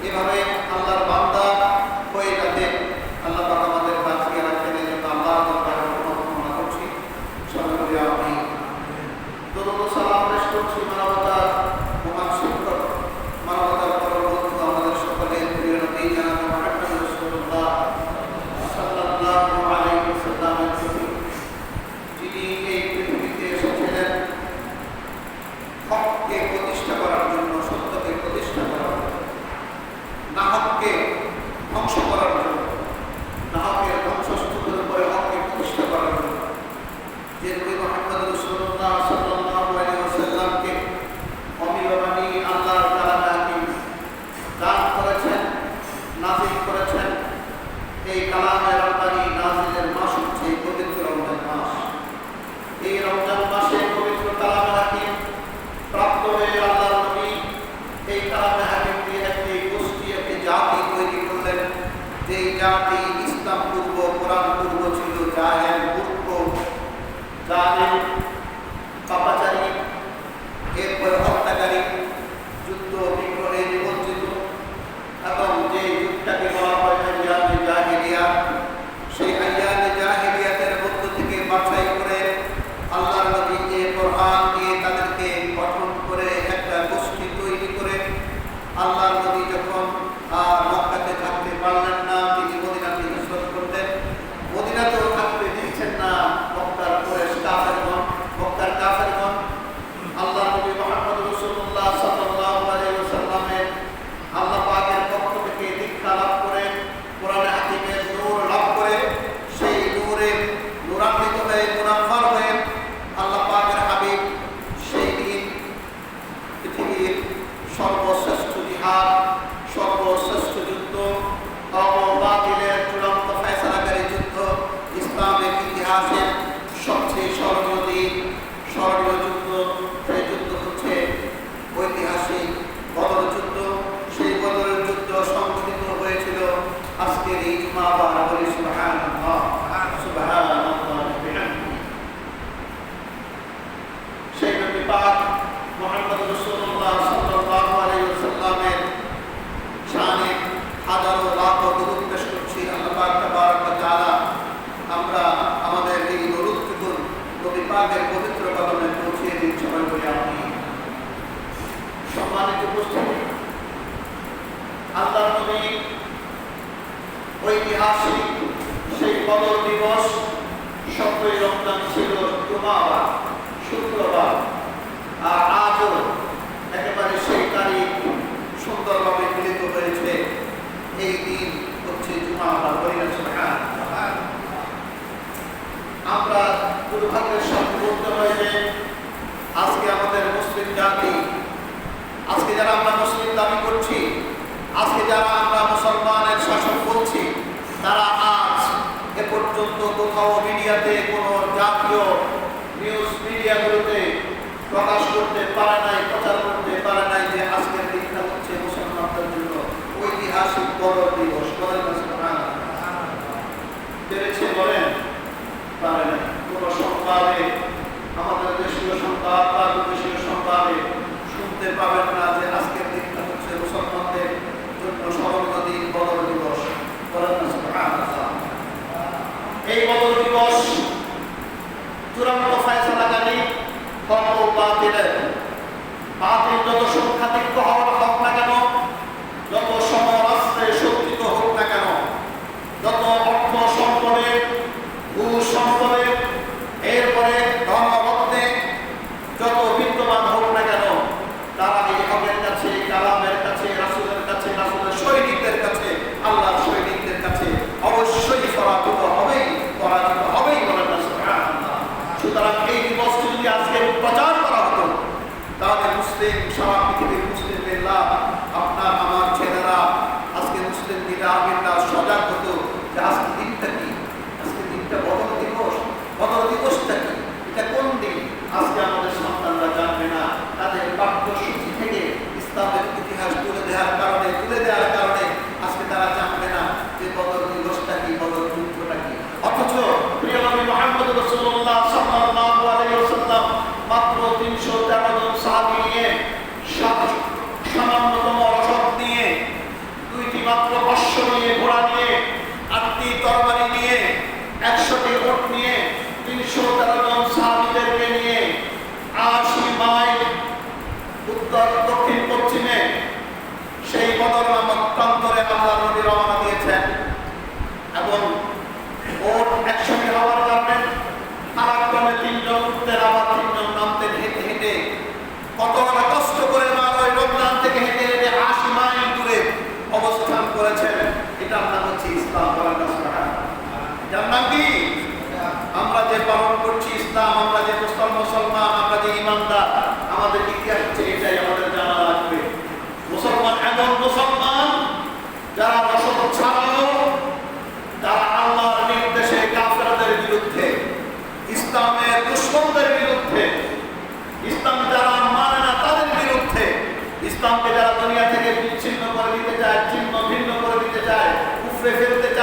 এভাবে আল্লাহর বান্দা হয়ে যাতে আল্লাহ পাক আমাদের বাঁচিয়ে রাখেন, এই জন্য আল্লাহর দরবারে প্রার্থনা করছি। সর্বোপরি আমি দরুদ ও সালাম পেশ করছি মানবতার মহান শিক্ষক, মানবতার পরম বন্ধু, আমাদের সকলের প্রিয় নবী জনাব মুহাম্মদ রাসূলুল্লাহ সাল্লাল্লাহু আলাইহি ওয়াসাল্লামের প্রতি, যিনি এই পৃথিবীতে এসেছিলেন হককে প্রতিষ্ঠা করার জন্য, সত্যকে প্রতিষ্ঠা করার জন্য, নাহককে ধ্বংস করার জন্য, নাহকের ধ্বংসস্তূপের উপরে হককে প্রতিষ্ঠা করার জন্য, যে নবী মুহাম্মদ রাসূলুল্লাহ সাল্লাল্লাহু আলাইহি ওয়াসাল্লামকে অমিলবাণী আল্লাহর কালামে হাকিম দান করেছেন, নাযিল করেছেন। এই কালামে রব্বানী নাযিলের মাস হচ্ছে পবিত্র রমজান মাস। এই রমজান মাসে পবিত্র কালামে হাকিম প্রাপ্ত হয়ে আল্লাহর নবী এই কালামে হাকিম দিয়ে একটি গোষ্ঠী, একটি জাতি তৈরি করলেন। যেই জাতি ইসলাম পূর্ব, কোরআন পূর্ব ছিল, জাহেল, মূর্খ, জালিম, পাপাচারী, এরপরে হত্যাকারী, যুদ্ধ বিগ্রহে নিমজ্জিত, এবং যে যুগটাকে বলা হয় আইয়ামে জাহিলিয়া, সেই আইয়ামে জাহিলিয়াতের মধ্য থেকে বাছাই করে আল্লাহর নবী যে কোরআন দিয়ে তাদেরকে গঠন করে একটা গোষ্ঠী তৈরি করে আল্লাহর নবী যখন মক্কাতে থাকতে পারলেন না, তিনি মদিনাতে হিজরত করলেন। মদিনাতেও থাকতে দিচ্ছেন না মক্কার কুরাইশ কাফেরগণ, মক্কার কাফেরগণ। আল্লাহর নবী মুহাম্মদ রাসূলুল্লাহ সাল্লাল্লাহু আলাইহি ওয়াসাল্লামের আল্লাহ পাকের পক্ষ থেকে দীক্ষা লাভ করে, কোরআনে হাকিমের নূর লাভ করে, সেই নূরে নূরান্বিত হয়ে, মুনাফফার হয়ে আল্লাহ পাকের হাবিব সেই দিন পৃথিবীর সর্বশ্রেষ্ঠ জিহাদ, সর্বশ্রেষ্ঠ যুদ্ধ, বাতিলের চূড়ান্ত ফয়সালাকারী যুদ্ধ, ইসলামের ইতিহাসের সবচেয়ে স্মরণীয় দিন, স্মরণীয় যুদ্ধ, সেই যুদ্ধ হচ্ছে ঐতিহাসিক বদর যুদ্ধ। সেই বদরের যুদ্ধ সংঘটিত হয়েছিল আজকের এই জুমাবার। বলি সুবহানাল্লাহ, সুবহানাল্লাহ বিহামদিহি। সেই নবী পাক মুহাম্মদ রাসূলুল্লাহ সাল্লাল্লাহু আলাইহি ওয়াসাল্লামের শানে হাজারো লাখো দরুদ পেশ করছি। আল্লাহ পাক তাবারক ওয়া তাআলা আমরা আমাদের এই দরুদটুকু নবী পাকের পবিত্র কদমে পৌঁছিয়ে দিন। সবাই বলি আমিন। সম্মানিত উপস্থিতি, আল্লাহর নবী ঐতিহাসিক সেই বদর দিবস 7ই রমজান ছিল জুমাবার, শুক্রবার। আর আজও একেবারে সেই তারিখ সুন্দরভাবে মিলিত হয়েছে। এই দিন হচ্ছে জুমাবার। আমরা দুর্ভাগ্যের সাথে বলতে হয় যে আজকে আমাদের মুসলিম জাতি, আজকে যারা আমরা মুসলিম দাবি করছি, আজকে যারা আমরা মুসলমানের শাসক বলছি, তারা আজ এ পর্যন্ত কোথাও মিডিয়াতে, কোনো জাতীয় নিউজ মিডিয়াগুলোতে প্রকাশ করতে পারে নাই, প্রচার করতে পারে নাই যে আজকের দিনটা হচ্ছে মুসলমানদের জন্য ঐতিহাসিক বদর দিবস। বলেন পেরেছে? বলেন পারে নাই। কোনো সংবাদে, আমাদের দেশীয় সংবাদ বা বিদেশীয় সংবাদে শুনতে পাবেন না যে আজকের দিনটা হচ্ছে মুসলমানদের জন্য স্মরণীয় দিন, বদর দিবস। বলেন সুবহানাল্লাহ। এই বদর দিবস চূড়ান্ত ফয়সালাকারী হক ও বাতিলের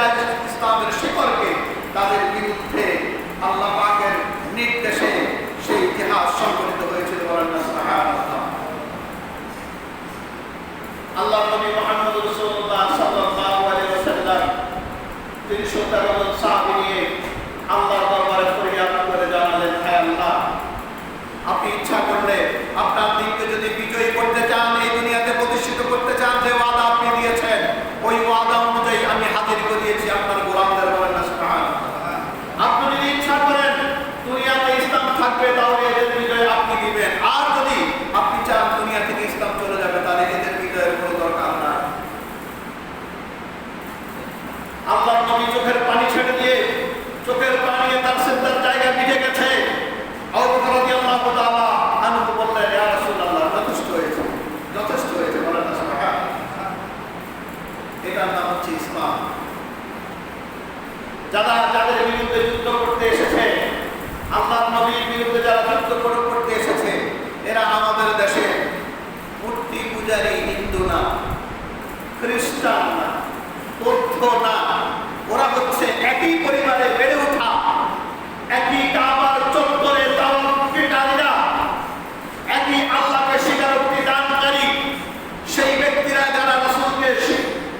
যায় ইসলামের শিকড়কে, তাদের বিরুদ্ধে আল্লাহ পাকের নির্দেশে সেই ইতিহাস সংঘটিত হয়েছিল। সুবহানাল্লাহ। আল্লাহ নবী মুহাম্মদ রাসূলুল্লাহ সাল্লাল্লাহু আলাইহি ওয়াসাল্লাম 313 জন সাহাবী নিয়ে আল্লাহর দরবারে ফরিয়াদ করে জানালেন, হে আল্লাহ, আপনি ইচ্ছা করলে আপনার দিনকে যদি বিজয়ী করতে চান, এই দুনিয়াতে প্রতিষ্ঠিত করতে চান, যে ওয়াদা আপনি দিয়েছেন ওই ওয়াদা অনুযায়ী আমি হাজির করিয়েছি আপনার গোলামদের। বলেন না সুবহানাল্লাহ। আপনি যদি ইচ্ছা করেন দুনিয়াতে ইসলাম থাকবে, তাহলে এদের বিজয় আপনি দিবেন। আর যদি আপনি চান দুনিয়া থেকে ইসলাম চলে যাবে, তাহলে এদের বিজয়ের কোনো দরকার নাই। আল্লাহর নবী চোখের পানি ছেড়ে দিয়ে, চোখের পানি তার সিদ্ধার জায়গায় ভিজে গেছে। আবু বকর রাদিয়াল্লাহু তাআলা আনহু বললেন, ইয়া রাসূলুল্লাহ, যথেষ্ট হয়েছে, যথেষ্ট হয়েছে। বলেন না সুবহানাল্লাহ। এটার নাম হচ্ছে ইসলাম। যাদের বিরুদ্ধে যুদ্ধ করতে এসেছে, আল্লাহর নবীর বিরুদ্ধে যারা যুদ্ধ করতে এসেছে, এরা আমাদের দেশে মূর্তি পূজারী হিন্দু না, খ্রিস্টান না, বৌদ্ধ না। ওরা হচ্ছে একই পরিবারে বেড়ে ওঠা, একই কাবার চত্বরে তাওয়াফকারীরা, একই আল্লাহকে স্বীকারোক্তি দানকারী সেই ব্যক্তিরা যারা রাসূলকে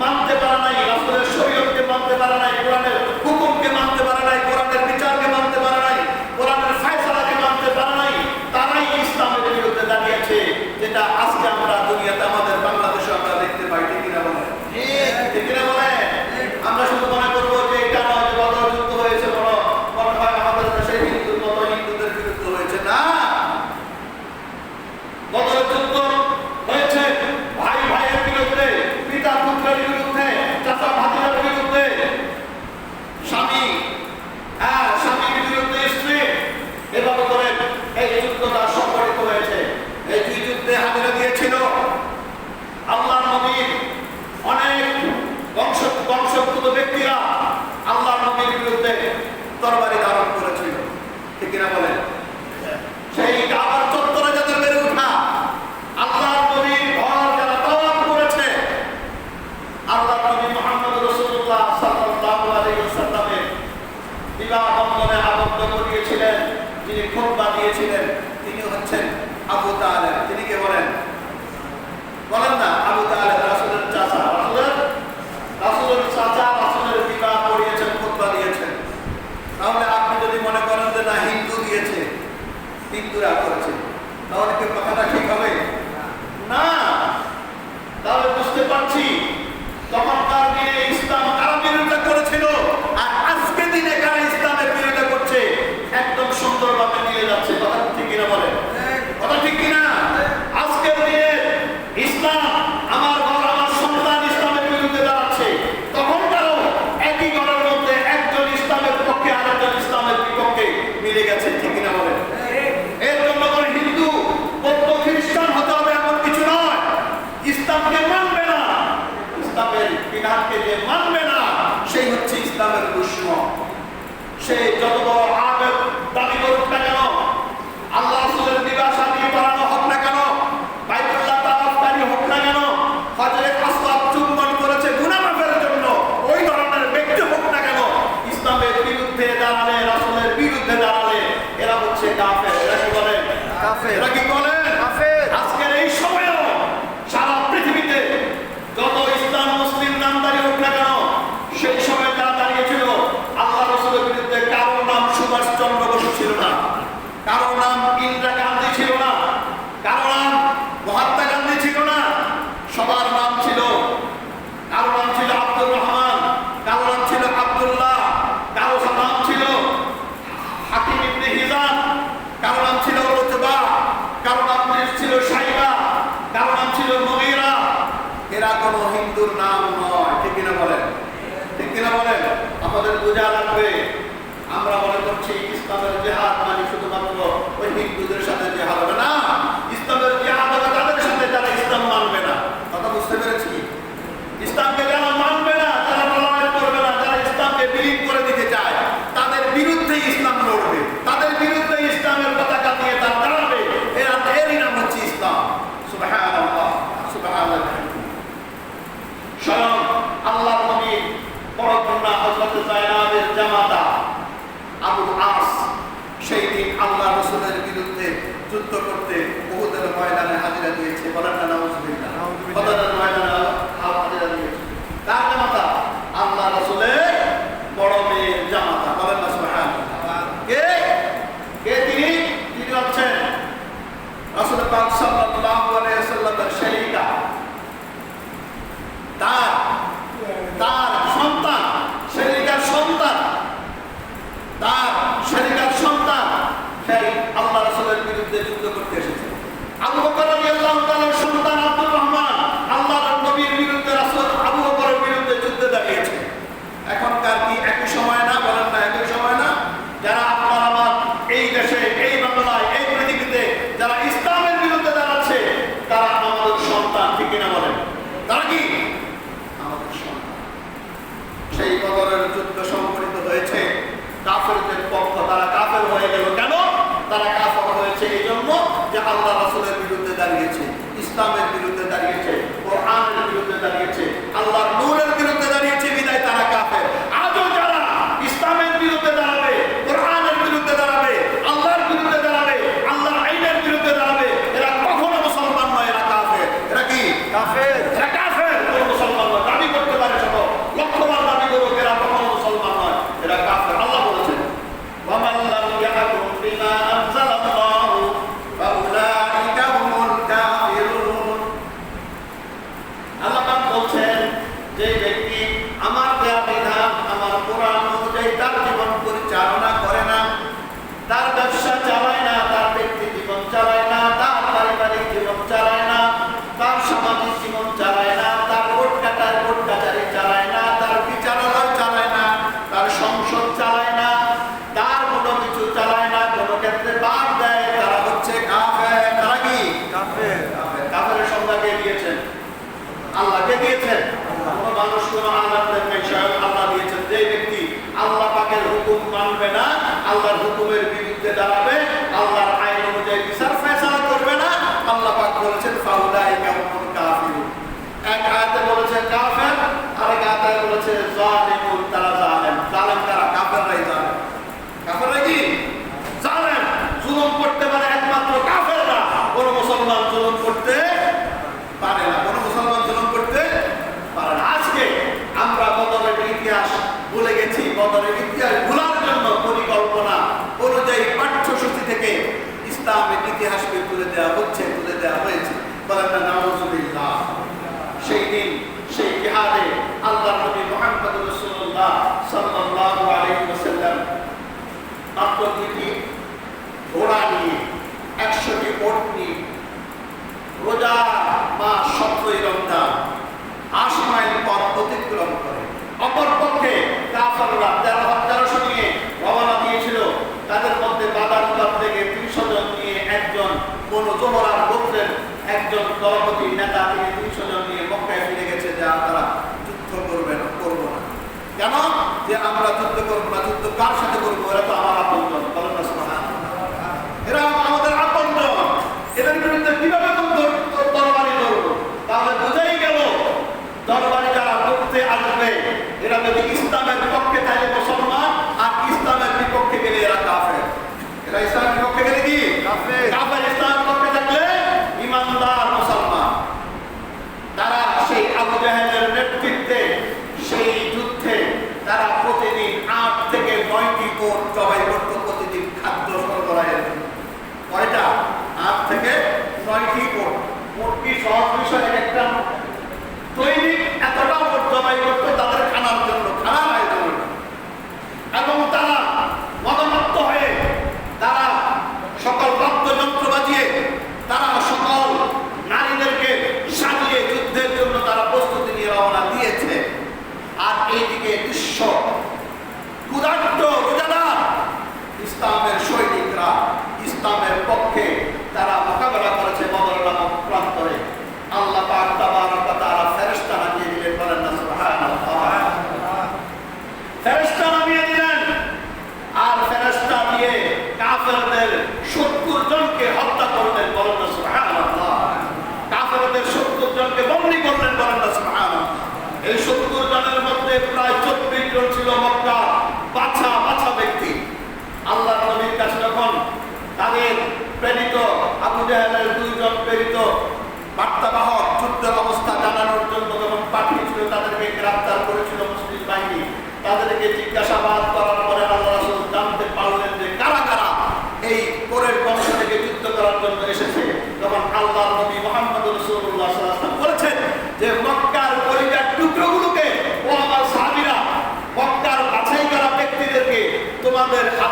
মানতে পারে নাই, রাসূলের শরীয়তকে মানতে পারে নাই, কোরআনের হুকুমকে মানতে পারে নাই, কোরআনের বিচারকে মানতে পারে নাই, কোরআনের ফয়সালাকে মানতে পারে নাই, তারাই ইসলামের বিরুদ্ধে দাঁড়িয়েছে। যেটা আজকে আমরা দুনিয়াতে আমাদের বাংলাদেশে আমরা দেখতে পাই। ঠিক কিনা বলেন? ঠিক কিনা বলেন? আমরা শুধু মনে করবো যে এটা নয় যে বদর যুদ্ধ হয়েছে, মনে হয় আমাদের দেশে হিন্দুর মতো হিন্দুদের বিরুদ্ধে হয়েছে। না, বদর যুদ্ধ হয়েছে ভাই ভাইয়ের বিরুদ্ধে, পিতা পুত্রের বিরুদ্ধে, চাচা ভাতিজার বিরুদ্ধে, স্বামীর বিরুদ্ধে স্ত্রী, এভাবে করে এই যুদ্ধটা সংঘটিত হয়েছে। এই দুই যুদ্ধে হাজিরা দিয়েছিল আল্লাহর নবীর অনেক বংশোদ্ভূত ব্যক্তিরা। আল্লাহর নবীর বিরুদ্ধে তরবারি ধারণ করেছিল। ঠিক কিনা বলেন? সেই কাবার চত্বরে যাদের বেড়ে ওঠা, আল্লাহর নবীর ঘর যারা তাওয়াফ করেছে, আল্লাহর নবী মুহাম্মদ রাসূলুল্লাহ সাল্লাল্লাহু আলাইহি ওয়াসাল্লামের বিবাহ বন্ধনে আবদ্ধ করিয়েছিলেন, যিনি খুতবা দিয়েছিলেন, তিনি হচ্ছেন আবু তালেব। তিনি কে বলেন? বলেন না, আবু তালেব, রাসূলের চাচা। রাসূলের চাচা রাসূলের বিবাহ করিয়েছেন, খুতবা দিয়েছেন। তাহলে আপনি যদি মনে করেন যে না, হিন্দু দিয়েছে, হিন্দুরা করেছে, তাহলে কি কথাটা ঠিক হবে? না। তাহলে বুঝতে পারছি তখনকার দিনে ইসলাম কারা বিরোধিতা করেছিল, আর আজকে দিনে কারা ইসলামের বিরোধিতা করছে, একদম সুন্দরভাবে নিয়ে যাচ্ছে। কথা ঠিক কিনা বলেন? কথা ঠিক কিনা? আজকের দিনে ইসলাম আমার ঘর আমার সন্তান ইসলামের বিরুদ্ধে দাঁড়াচ্ছে, তখনকারও একই ঘরের মধ্যে একজন ইসলামের পক্ষে আরেকজন ইসলামের বিপক্ষে মিলে গেছে। ঠিক কিনা বলেন? এর জন্য করে হিন্দু বৌদ্ধ খ্রিস্টান হতে হবে এমন কিছু নয়। ইসলামকে মানবে না, ইসলামের বিধানকে যে মানবে না, সেই হচ্ছে ইসলামের দুশমন। সে যত বড় আবেগ দাবি করুক না কেন, আল্লাহ রাসূলের বিবাহ শাদী করানো হোক না কেন, বাইতুল্লাহ তাওয়াফকারী হোক না কেন, হজরে আসওয়াদ চুম্বন করেছে গুনাহ মাফের জন্য, ওই ধরনের ব্যক্তি হোক না কেন, ইসলামের বিরুদ্ধে দাঁড়ালে, রাসূলের বিরুদ্ধে দাঁড়ালে, এরা হচ্ছে কাফের। এরা কি বলেন? কাফের। এরা কি বলেন? কাফের। আজকের এই সময়েও সারা পৃথিবীতে যত ইসলাম মুসলিম নামদারি হোক না কেন, সেই সময় যারা দাঁড়িয়েছিল আল্লাহ রাসূলের বিরুদ্ধে, কারো নাম সুভাষ চন্দ্র বসু ছিল না, কারো নাম ইন্দিরা গান্ধী ছিল না, কারো নাম মহাত্মা গান্ধী ছিল না। সবার নাম ছিল, কারো নাম ছিল আব্দুর রহমান, কারো নাম ছিল আব্দুল্লাহ, কারো নাম ছিল হাকিম ইবনে হিজাম, কারো নাম ছিল উতবা, কারো নাম ছিল শাইবা, কারো নাম ছিল মুগীরা। এরা কোনো হিন্দুর নাম নয়। ঠিক কিনা বলেন? ঠিক কিনা বলেন? আমাদের বোঝা লাগবে, আমরা মনে করছি ইসলামের জিহাদ মানে শুধুমাত্র ওই হিন্দুদের সাথে জিহাদ হবে না। ইসলামের জিহাদ হবে তাদের সাথে যারা ইসলাম মানবে না। কথা বুঝতে পেরেছি? ইসলামকে যারা মানবে না, যারা টলারেট করবে না, যারা ইসলামকে বিলীন করে দিতে চায়, তাদের বিরুদ্ধে ইসলাম লড়বে, তাদের বিরুদ্ধে ইসলামের পতাকা নিয়ে তারা দাঁড়াবে। এরই নাম হচ্ছে ইসলাম। সুবহানাল্লাহ, সুবহানাল্লাহ। স্বয়ং আল্লাহর নবী বড় গুনাহ যুদ্ধ করতে উহুদের ময়দানে হাজিরা দিয়েছে, বলেন না নাউজুবিল্লাহ। বদরের ময়দানে হাজিরা দিয়েছে কার জামাতা? আল্লাহ রাসূলের বড় মেয়ের জামাতা, বলেন না সুবহানাল্লাহ। কে কে তিনি? তিনি হচ্ছেন রাসূল পাক সাল্লাল্লাহু আলাইহি ওয়াসাল্লামের শারীকা, তার সন্তান, শারীকার সন্তান, তার শারীকার সন্তান সেই আল্লাহ রাসূলের বিরুদ্ধে যুদ্ধ করতে এসেছে। আবু বকর রাদিয়াল্লাহু তাআলার সন্তান আব্দুর রহমান আল্লাহর নবীর বিরুদ্ধে রাসূল আবু বকরের বিরুদ্ধে যুদ্ধে দাঁড়িয়েছে। এখনকার কি একই সময় না? বলেন না একই সময় না? যারা আপনার আমার এই দেশে, এই বাংলায়, এই পৃথিবীতে যারা ইসলামের বিরুদ্ধে দাঁড়াচ্ছে তারা আমাদের সন্তান, ঠিক কিনা বলেন? তারা কি আমাদের সন্তান? সেই বদরের যুদ্ধ সংঘটিত হয়েছে কাফেরদের পক্ষ। তারা কাফের হয়ে গেল কেন? তারা কাফের হয়েছে এই জন্য যে আল্লাহ রাসূলের বিরুদ্ধে দাঁড়িয়েছে, ইসলামের বিরুদ্ধে দাঁড়িয়েছে, কোরআনের বিরুদ্ধে দাঁড়িয়েছে, আল্লাহর নূরের বিরুদ্ধে দাঁড়িয়েছে, বিদায় তারা কাফের। আজও যারা ইসলামের বিরুদ্ধে দাঁড়াবে, কোরআনের বিরুদ্ধে দাঁড়াবে, আল্লাহর বিরুদ্ধে দাঁড়াবে, আল্লাহর আইনের বিরুদ্ধে দাঁড়াবে, এরা কখনো মুসলমান নয়, এরা কাফের। এরা কি কাফের? এরা কাফের, কোনো মুসলমান নয়। দাবি করতে পারে সব, লক্ষবার দাবি করুক, এরা কখনো মুসলমান নয়, এরা কাফের। আল্লাহ বলেছেন ওয়ামান লাম ইয়াহকুম বিমা আনজালাল্লাহু ফাউলাইকা হুমুল কাফিরুন। আল্লাহ পাক বলছেন যে ব্যক্তি আমার দেয়া বিধান, আমার কোরআন অনুযায়ী তার জীবন পরিচালনা করে না, তার ব্যবসা চালায় না, তার ব্যক্তি জীবন চালায় না, তার পারিবারিক জীবন চালায় না, তার সামাজিক জীবন চালায় না, তার কোর্ট কাছারি চালায় না, তার বিচারালয় চালায় না, তার সংসদ চালায় না, তার কোনো কিছু চালায় না, কোনো ক্ষেত্রে বাদ দেয়, তারা হচ্ছে কাফের। তারা কি কাফের? কাফেরের সংজ্ঞা কে দিয়েছেন? আল্লাহ কে দিয়েছেন? কোনো মানুষ কোনো আল্লাহ স্বয়ং আল্লাহ দিয়েছেন। যে ব্যক্তি আল্লাহ পাকের হুকুম মানবে না, আল্লাহর হুকুমের বিরুদ্ধে দাঁড়াবে, আল্লাহর আইন অনুযায়ী বিচার ফয়সালা করবে না, আল্লাহ পাক বলেছেন ফাউলাইকা হুমুল কাফিরুন। এক আয়াতে বলেছেন কাফের, আরেক আয়াতে বলেছে জালিমুন, তারা জালেম। জালেম কারা? কাফেররাই জালেম। কাফেররা কি জালেম? জুলুম করতে পারে একমাত্র কাফেররা, কোন মুসলমান জুলুম করতে পারে না, কোন মুসলমান জুলুম করতে পারে না। আজকে আমরা বদরের ইতিহাস ভুলে গেছি। বদরের ইতিহাস ভুলার জন্য পরিকল্পনা অনুযায়ী পাঠ্যসূচি থেকে ইসলামের ইতিহাসকে তুলে দেওয়া হচ্ছে, তুলে দেওয়া হয়েছে, বলেন না নাউজুবিল্লাহ। সেই দিন সেই জিহাদে আল্লাহর নবী মুহাম্মদ রাসূলুল্লাহ সাল্লাল্লাহু আলাইহি ওয়াসাল্লাম মাত্র 2টি ঘোড়া নিয়ে, 100টি ওট নিয়ে রোজা মাস 17 রমজান 80 মাইল পথ অতিক্রম করে। অপরপক্ষে কাফেররা 1300 নিয়ে রওনা দিয়েছিল। তাদের মধ্যে বাদার থেকে 300 জন নিয়ে একজন কোন জোহরার গোত্রের একজন দলপতি নেতা, তিনি 300 জন নিয়ে মক্কায় ফিরে গেছে যে তারা যুদ্ধ করবে না, করবো না। কেন? যে আমরা যুদ্ধ করবো না, যুদ্ধ কার সাথে করবো? এরা তো আমার আপনজন, বলেন না সুবহানাল্লাহ। এরা আমাদের আপনজন, এদের বিরুদ্ধে কিভাবে তরবারি করবো? তাহলে বুঝেই গেল তরবারি যারা করতে আসবে এরা যদি ইসলামের বিপক্ষে থাকে মুসলমান, আর ইসলামের বিপক্ষে গেলে এরা কাফের। এরা ইসলামের বিপক্ষে গেলে কি কাফের? কাফের। ইসলামের পক্ষে থাকলে ইমানদার মুসলমান। তারা সেই আবু জাহেলের নেতৃত্বে সেই যুদ্ধে তারা প্রতিদিন 8 থেকে 9টি কোট জবাই করত, প্রতিদিন খাদ্য সরবরাহের। কয়টা? 8 থেকে 9টি কোট। কোটটি সহজ বিষয়, একটা দৈনিক এতটা কোট জবাই করত তাদের খানার জন্য, খানার আয়োজন। এবং তারা মদমত্ত হয়ে তারা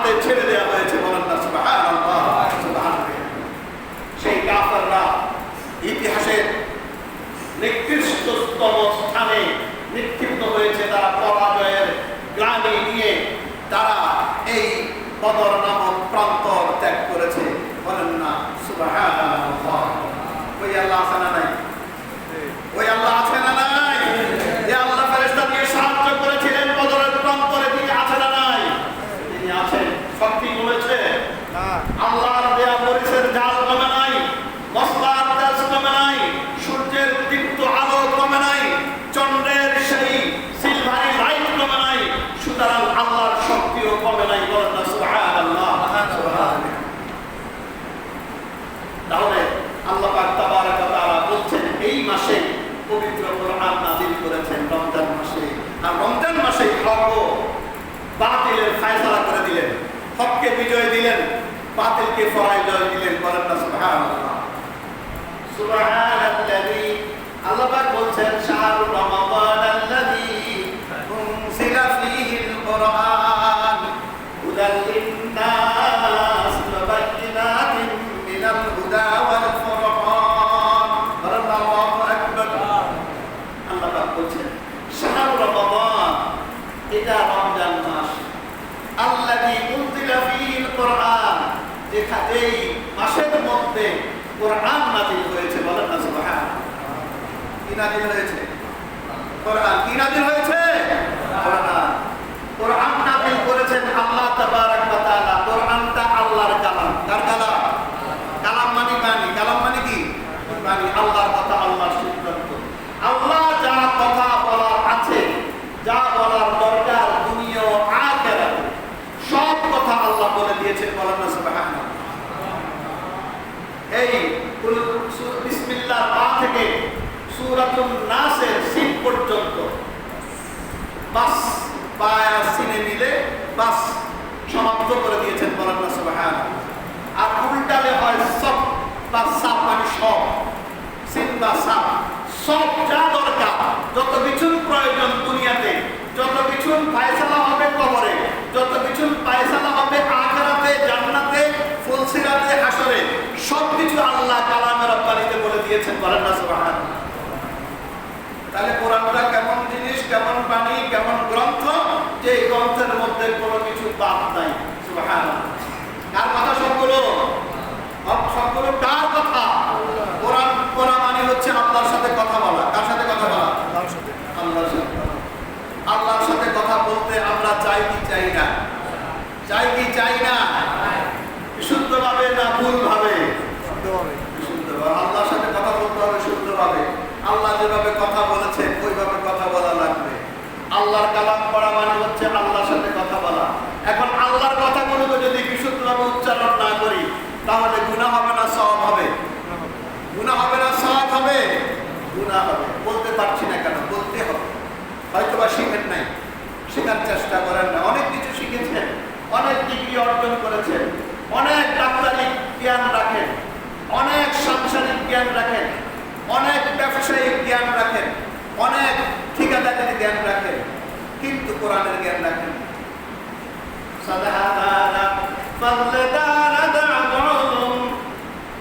হাতে ছেড়ে দেওয়া হয়েছে। বলেন না সুবহানাল্লাহ, সুবহানাল্লাহ। সেই কাফেররা ইতিহাসের নিকৃষ্টতম স্থানে নিক্ষিপ্ত হয়েছে। তারা পরাজয়ের গ্লানি নিয়ে তারা এই বদর নামক প্রান্তর ত্যাগ করেছে। বলেন না সুবহানাল্লাহ। ওই আল্লাহ আছে না নাই? ওই আল্লাহ আছে না নাই? যে আল্লাহ ফেরেশতা দিয়ে সাহায্য করেছিলেন বদরের প্রান্তরে, তিনি আছে না নাই? তিনি আছেন। শক্তি কমেছে? আল্লাহর দেয়া মরিচের জাল কমে নাই, মশলার তেজ কমে নাই, সূর্যের দীপ্ত আলো কমে নাই, চন্দ্রের সেই সিলভারি লাইট কমে নাই, সুতরাং আল্লাহর শক্তিও কমে নাই। বলেন না সুবহানাল্লাহ, সুবহানাল্লাহ। তাহলে আল্লাহ পাক তাবারাক ওয়া তাআলা বলছেন এই মাসে পবিত্র কোরআন নাযিল করেছেন, রমজান মাসে। আর রমজান মাসে হক ও বাতিলের ফয়সালা করে দিলেন, হককে বিজয় দিলেন, বাতিলকে পরাজয় দিলেন। বলেন না সুবহানাল্লাহ, সুবহানাল্লাযী। আল্লাহ পাক বলছেন শাহরু রমাদান আল্লাযী উনজিলা ফীহিল কুরআন হুদাল লিন-নাস ওয়া বায়িনাতিন মিনাল হুদা ওয়াল ফুরকান। আল্লাহু আকবার। আল্লাহ পাক বলছেন শাহরু রমাদান, এটা রমজান মাস। আল্লাযী উনজিলা ফীহিল কুরআন, যেই মাসের মধ্যে কোরআন নাযিল হয়েছে। বলেন না সুবহানাল্লাহ। কি নাযিল হয়েছে? কোরআন। কি নাযিল হয়েছে? কোরআন। কোরআন নাযিল করেছেন আল্লাহ তাবারাক ওয়া তাআলা। কোরআনটা আল্লাহর কালাম। কার কালাম? কালাম মানে বাণী। কালাম মানে কি? বাণী। আল্লাহর কথা, আল্লাহর সিদ্ধান্ত। আল্লাহ যা কথা বলার আছে, যা বলার দরকার দুনিয়া ও আখিরাতে, সব কথা আল্লাহ বলে দিয়েছেন। বলেন না সুবহানাল্লাহ। এই বিসমিল্লাহ পা থেকে সূরাতুন নাসের সিন পর্যন্ত বাস পায়া সিনে মিলে বাস সমাপ্ত করে দিয়েছেন। বলেন না সুবহানাল্লাহ। আর উল্টালে হয় সব বা সাপ মানে সব, সিন বা সাপ, সব যা দরকার, যত কিছুর প্রয়োজন দুনিয়াতে, যত কিছুর ফয়সালা হবে কবরে, যত কিছুর ফয়সালা হবে আখিরাতে, জান্নাতে, ফুলসিরাতে, হাসরে, সবকিছু আল্লাহ কালামে রব্বানিতে বলে দিয়েছেন। বলেন না সুবহানাল্লাহ। তাহলে কোরআনটা কেমন জিনিস, কেমন বাণী, কেমন গ্রন্থ, যে গ্রন্থের মধ্যে কোনো কিছু বাদ নাই। সুবহানাল্লাহ। কার কথা সবগুলো? সবগুলো কার কথা? কোরআন পড়া মানে হচ্ছে আল্লাহর সাথে কথা বলা। কার সাথে কথা বলা? আল্লাহর সাথে। আল্লাহর সাথে। আল্লাহর সাথে কথা বলতে আমরা চাই কি চাই না? চাই কি চাই না? বিশুদ্ধভাবে না ভুলভাবে? বিশুদ্ধভাবে। আল্লাহর সাথে কথা বলতে হবে শুদ্ধভাবে। আল্লাহ যেভাবে কথা বলেছেন ওইভাবে কথা বলা লাগবে। আল্লাহর কালাম পড়া মানে হচ্ছে আল্লাহর সাথে কথা বলা। এখন আল্লাহর কথাগুলো যদি বিশুদ্ধভাবে উচ্চারণ না করি, তাহলে গুনাহ হবে না সওয়াব হবে? গুনাহ হবে না সওয়াব হবে? গুনাহ হবে। বলতে পারছি না কেন? বলতে হবে। হয়তোবা শিখেন নাই, শেখার চেষ্টা করেন না। অনেক কিছু শিখেছেন, অনেক ডিগ্রি অর্জন করেছেন, অনেক ডাক্তারি জ্ঞান রাখেন, অনেক সাংসারিক জ্ঞান রাখেন, অনেক ব্যবসায়িক জ্ঞান রাখেন, অনেক ঠিকাদারির জ্ঞান রাখেন, কিন্তু কোরআনের জ্ঞান রাখেন। সাদাহাদানা ফাদলাদানা দা'উম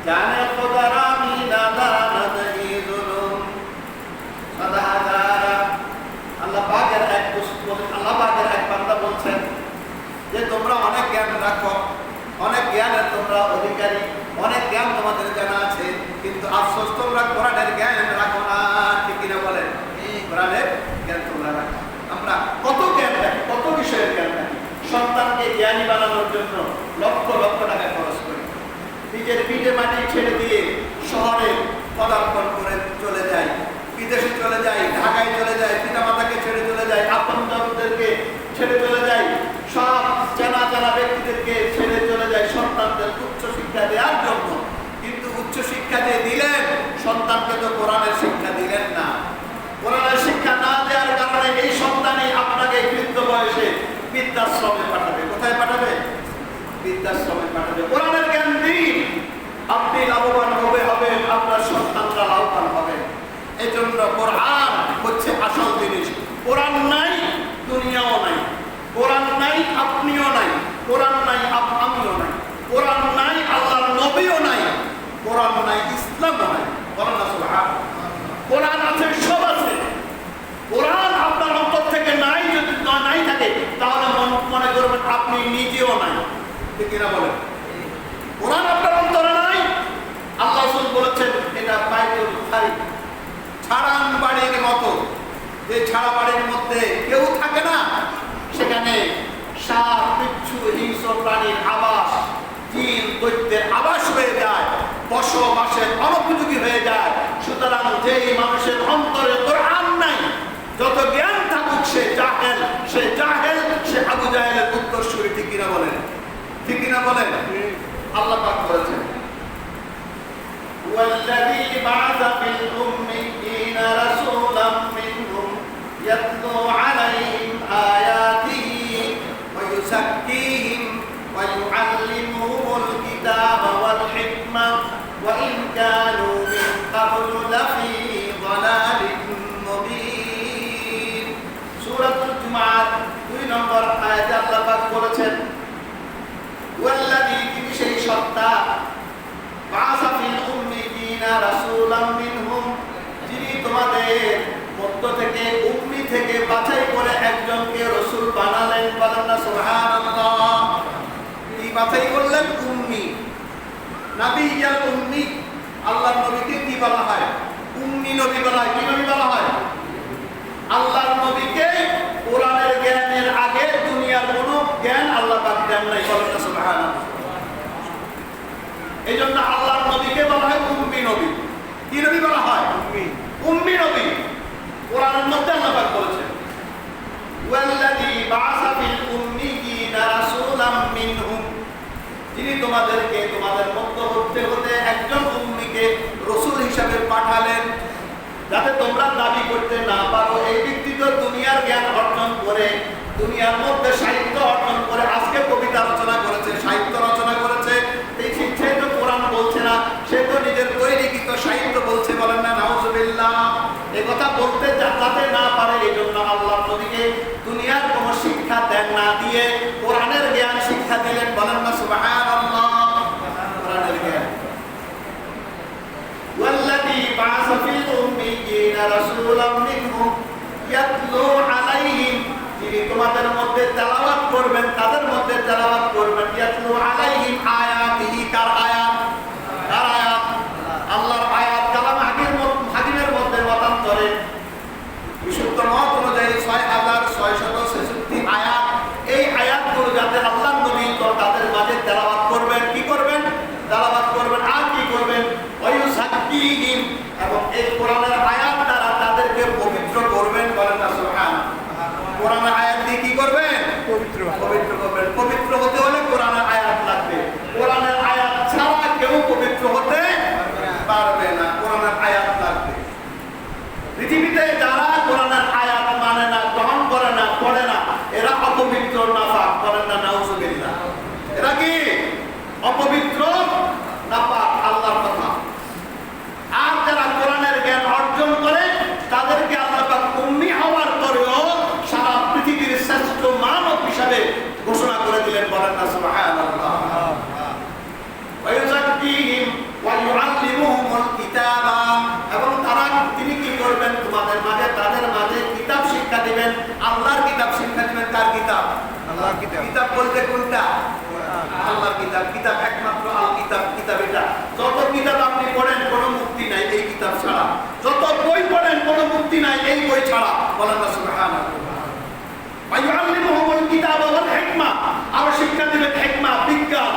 জানে খোদারামি দাদানা দাইজুলুম। সাদাহাদানা আল্লাহ পাকের এক বান্দা বলছেন যে তোমরা অনেক জ্ঞান রাখো, অনেক জ্ঞানের তোমরা অধিকারী, অনেক জ্ঞান তোমাদের জানা আছে, কিন্তু আফসোস তোমরা কোরআনের জ্ঞান রাখো না। ঠিক কিনা বলেন? কোরআনের জ্ঞান তোমরা রাখো। আমরা কত জ্ঞান রাখি, কত বিষয়ের জ্ঞান রাখি। সন্তানকে জ্ঞানী বানানোর জন্য লক্ষ লক্ষ টাকা খরচ করি। নিজের পিঠে মাটি ছেড়ে দিয়ে শহরে পদার্পণ করে চলে যাই, বিদেশে চলে যাই, ঢাকায় চলে যাই, পিতামাতাকে ছেড়ে চলে যাই, আপনজনদেরকে ছেড়ে চলে যাই, সব চেনা জানা ব্যক্তিদেরকে ছেড়ে চলে যায় সন্তানদের উচ্চ শিক্ষা দেওয়ার জন্য। কিন্তু উচ্চ শিক্ষা দিয়ে দিলেন, সন্তানকে তো কোরআনের শিক্ষা দিলেন না। কোরআনের শিক্ষা না দেওয়ার কারণে এই সন্তানই আপনাকে বৃদ্ধ বয়সে বৃদ্ধাশ্রমে পাঠাবে। কোথায় পাঠাবে? বৃদ্ধাশ্রমে পাঠাবে। কোরআনের জ্ঞান দিন, আপনি লাভবান হবেন, আপনার সন্তানরা লাভবান হবে। এই জন্য কোরআন হচ্ছে আসল ঠিক কিনা বলেন? কোরআন আপনার অন্তরে নাই, আল্লাহ রাসূল বলেছেন এটা বাইতুল খারি, ছাড়ান বাড়ির মতো। যে ছাড়া বাড়ির মধ্যে কেউ থাকে না, সেখানে সাপ, বিচ্ছু, হিংস্র প্রাণীর আবাস, জিন, দৈত্যের আবাস হয়ে যায়, বসবাসের অনুপযোগী হয়ে যায়। সুতরাং যেই মানুষের অন্তরে কোরআন নাই, যত জ্ঞান থাকুক সে জাহেল, সে আবু জাহেলের উত্তরসূরি। ঠিক কিনা বলেন? ঠিক কিনা বলেন? আল্লাহ পাক বলেছেন ওয়াল্লাযী বা'আসা ফিল উম্মিয়্যিনা রাসূলাম মিনহুম ইয়াতলু আলাইহিম আয়াতিহি ওয়া ইউযাক্কিহিম ওয়া ইউআল্লিমুহুমুল কিতাবা ওয়াল হিকমা ওয়া ইন কানূ মিন ক্বাবলু লাফী যালালিন মুবিন। সূরাতুল জুমআহ 2 নম্বর আয়াতে আল্লাহ পাক বলেছেন ওয়াল্লাযী, তিনি সেই সত্তা, বা'আসা ফিল উম্মিয়িনা রাসূলাম মিনহুম, যিনি তোমাদের মধ্য থেকে, উম্মি থেকে বাছাই করে একজনকে রাসূল বানালেন। বলেন না সুবহানাল্লাহ। কি বাছাই করলেন? উম্মি, নাবিয়্যাল উম্মি। আল্লাহর নবীকে কি বলা হয়? উম্মি নবী বলা হয়। কি নবী বলা হয়? আল্লাহর নবীকে কোরআনের জ্ঞানের আগে দুনিয়ার কোনো জ্ঞান আল্লাহ পাক দেন নাই। বলেন না সুবহানাল্লাহ। এই জন্য আল্লাহর নবীকে বলা হয় উম্মি নবী। কি নবী বলা হয়? উম্মি নবী। কোরআনের মধ্যে আল্লাহ পাক বলেছেন ওয়াল্লাযী বা'আসা ফিল উম্মিয়িনা রাসূলাম মিনহুম, যিনি তোমাদেরকে, তোমাদের মধ্য হতে একজন উম্মিকে রাসূল হিসাবে পাঠালেন, যাতে তোমরা দাবি করতে না পারো এই ব্যক্তি তো দুনিয়ার জ্ঞান অর্জন করে, দুনিয়ার মধ্যে সাহিত্য অর্জন করে, আজকে কবিতা রচনা করেছে, সাহিত্য রচনা করেছে, সে তো কোরআন বলছে না, সে তো নিজের তৈরিকৃত সাহিত্য বলছে। বলেন না নাউজুবিল্লাহ। এই কথা বলতে যাতে না পারে, এই জন্য আল্লাহ নবীকে দুনিয়ার কোনো শিক্ষা দেন না, দিয়ে কোরআনের জ্ঞান শিক্ষা দিলেন। বলেন না সুবহানাল্লাহ। কোরআনের জ্ঞান। ওয়াল্লাযী বা'আসা ফিল উম্মিয়িনা রাসূলাম মিনহুম ইয়াতলু আলাইহিম, যিনি তোমাদের মধ্যে তেলাওয়াত করবেন, তাদের মধ্যে তেলাওয়াত করবেন। ইয়াতলু আলাইহিম আয়াতিহি, কার আয়াত? কার আয়াত? আল্লাহর আয়াত। কালাম হাকিমের মধ্যে মতান্তরে বিশুদ্ধ মত অনুযায়ী ৬৬৬৬ আয়াত। এই আয়াতগুলো যাতে আল্লাহর নবী তাদের মাঝে তেলাওয়াত করবেন। কি করবেন? তেলাওয়াত করবেন। আর কি করবেন? ওয়া ইউযাক্কিহিম, এবং এই কোরআনের আয়াত দ্বারা তাদেরকে পবিত্র করবেন। বলেন না সুবহানাল্লাহ। কোরআনের আয়াত দিয়ে কি করবেন? পবিত্র করবেন। পবিত্র হতে হলে কোরআনের আয়াত লাগবে। কোরআনের আয়াত ছাড়া কেউ পবিত্র হতে পারবে না। কোরআনের আয়াত লাগবে। পৃথিবীতে যারা কোরআনের আয়াত মানে না, গ্রহণ করে না, পড়ে না, এরা অপবিত্র, নাপাক। বলেন না নাউজুবিল্লাহ। এরা কি? অপবিত্র, নাপাক, আল্লাহর কথা। আর যারা কোরআনের জ্ঞান অর্জন করে, তাদেরকে আল্লাহ পাক উম্মি হওয়ার পরেও সারা পৃথিবীর শ্রেষ্ঠ মানব হিসাবে ঘোষণা করে দিলেন। বলেন না সুবহানাল্লাহ। ওয়া ইউযাক্কিহিম ওয়া ইউআল্লিমুহুমুল কিতাবা, এবং তিনি কি করবেন? তোমাদের মাঝে, তাদের মাঝে কিতাব শিক্ষা দিবেন। আল্লাহর কিতাব শিক্ষা দিবেন। কার কিতাব? আল্লাহর কিতাব। কিতাব বলতে কোনটা? আল্লাহর কিতাব। কিতাব একমাত্র আল কিতাব। কিতাব এটা। যত কিতাব আপনি পড়েন কোনো মুক্তি নাই এই কিতাব ছাড়া। যত বই পড়েন কোনো মুক্তি নাই এই বই ছাড়া। বলেন না সুবহানাল্লাহ। ওয়া ইউআল্লিমুহুমুল কিতাবা ওয়াল হিকমা, আর শিক্ষা দিবেন হিকমা, বিজ্ঞান,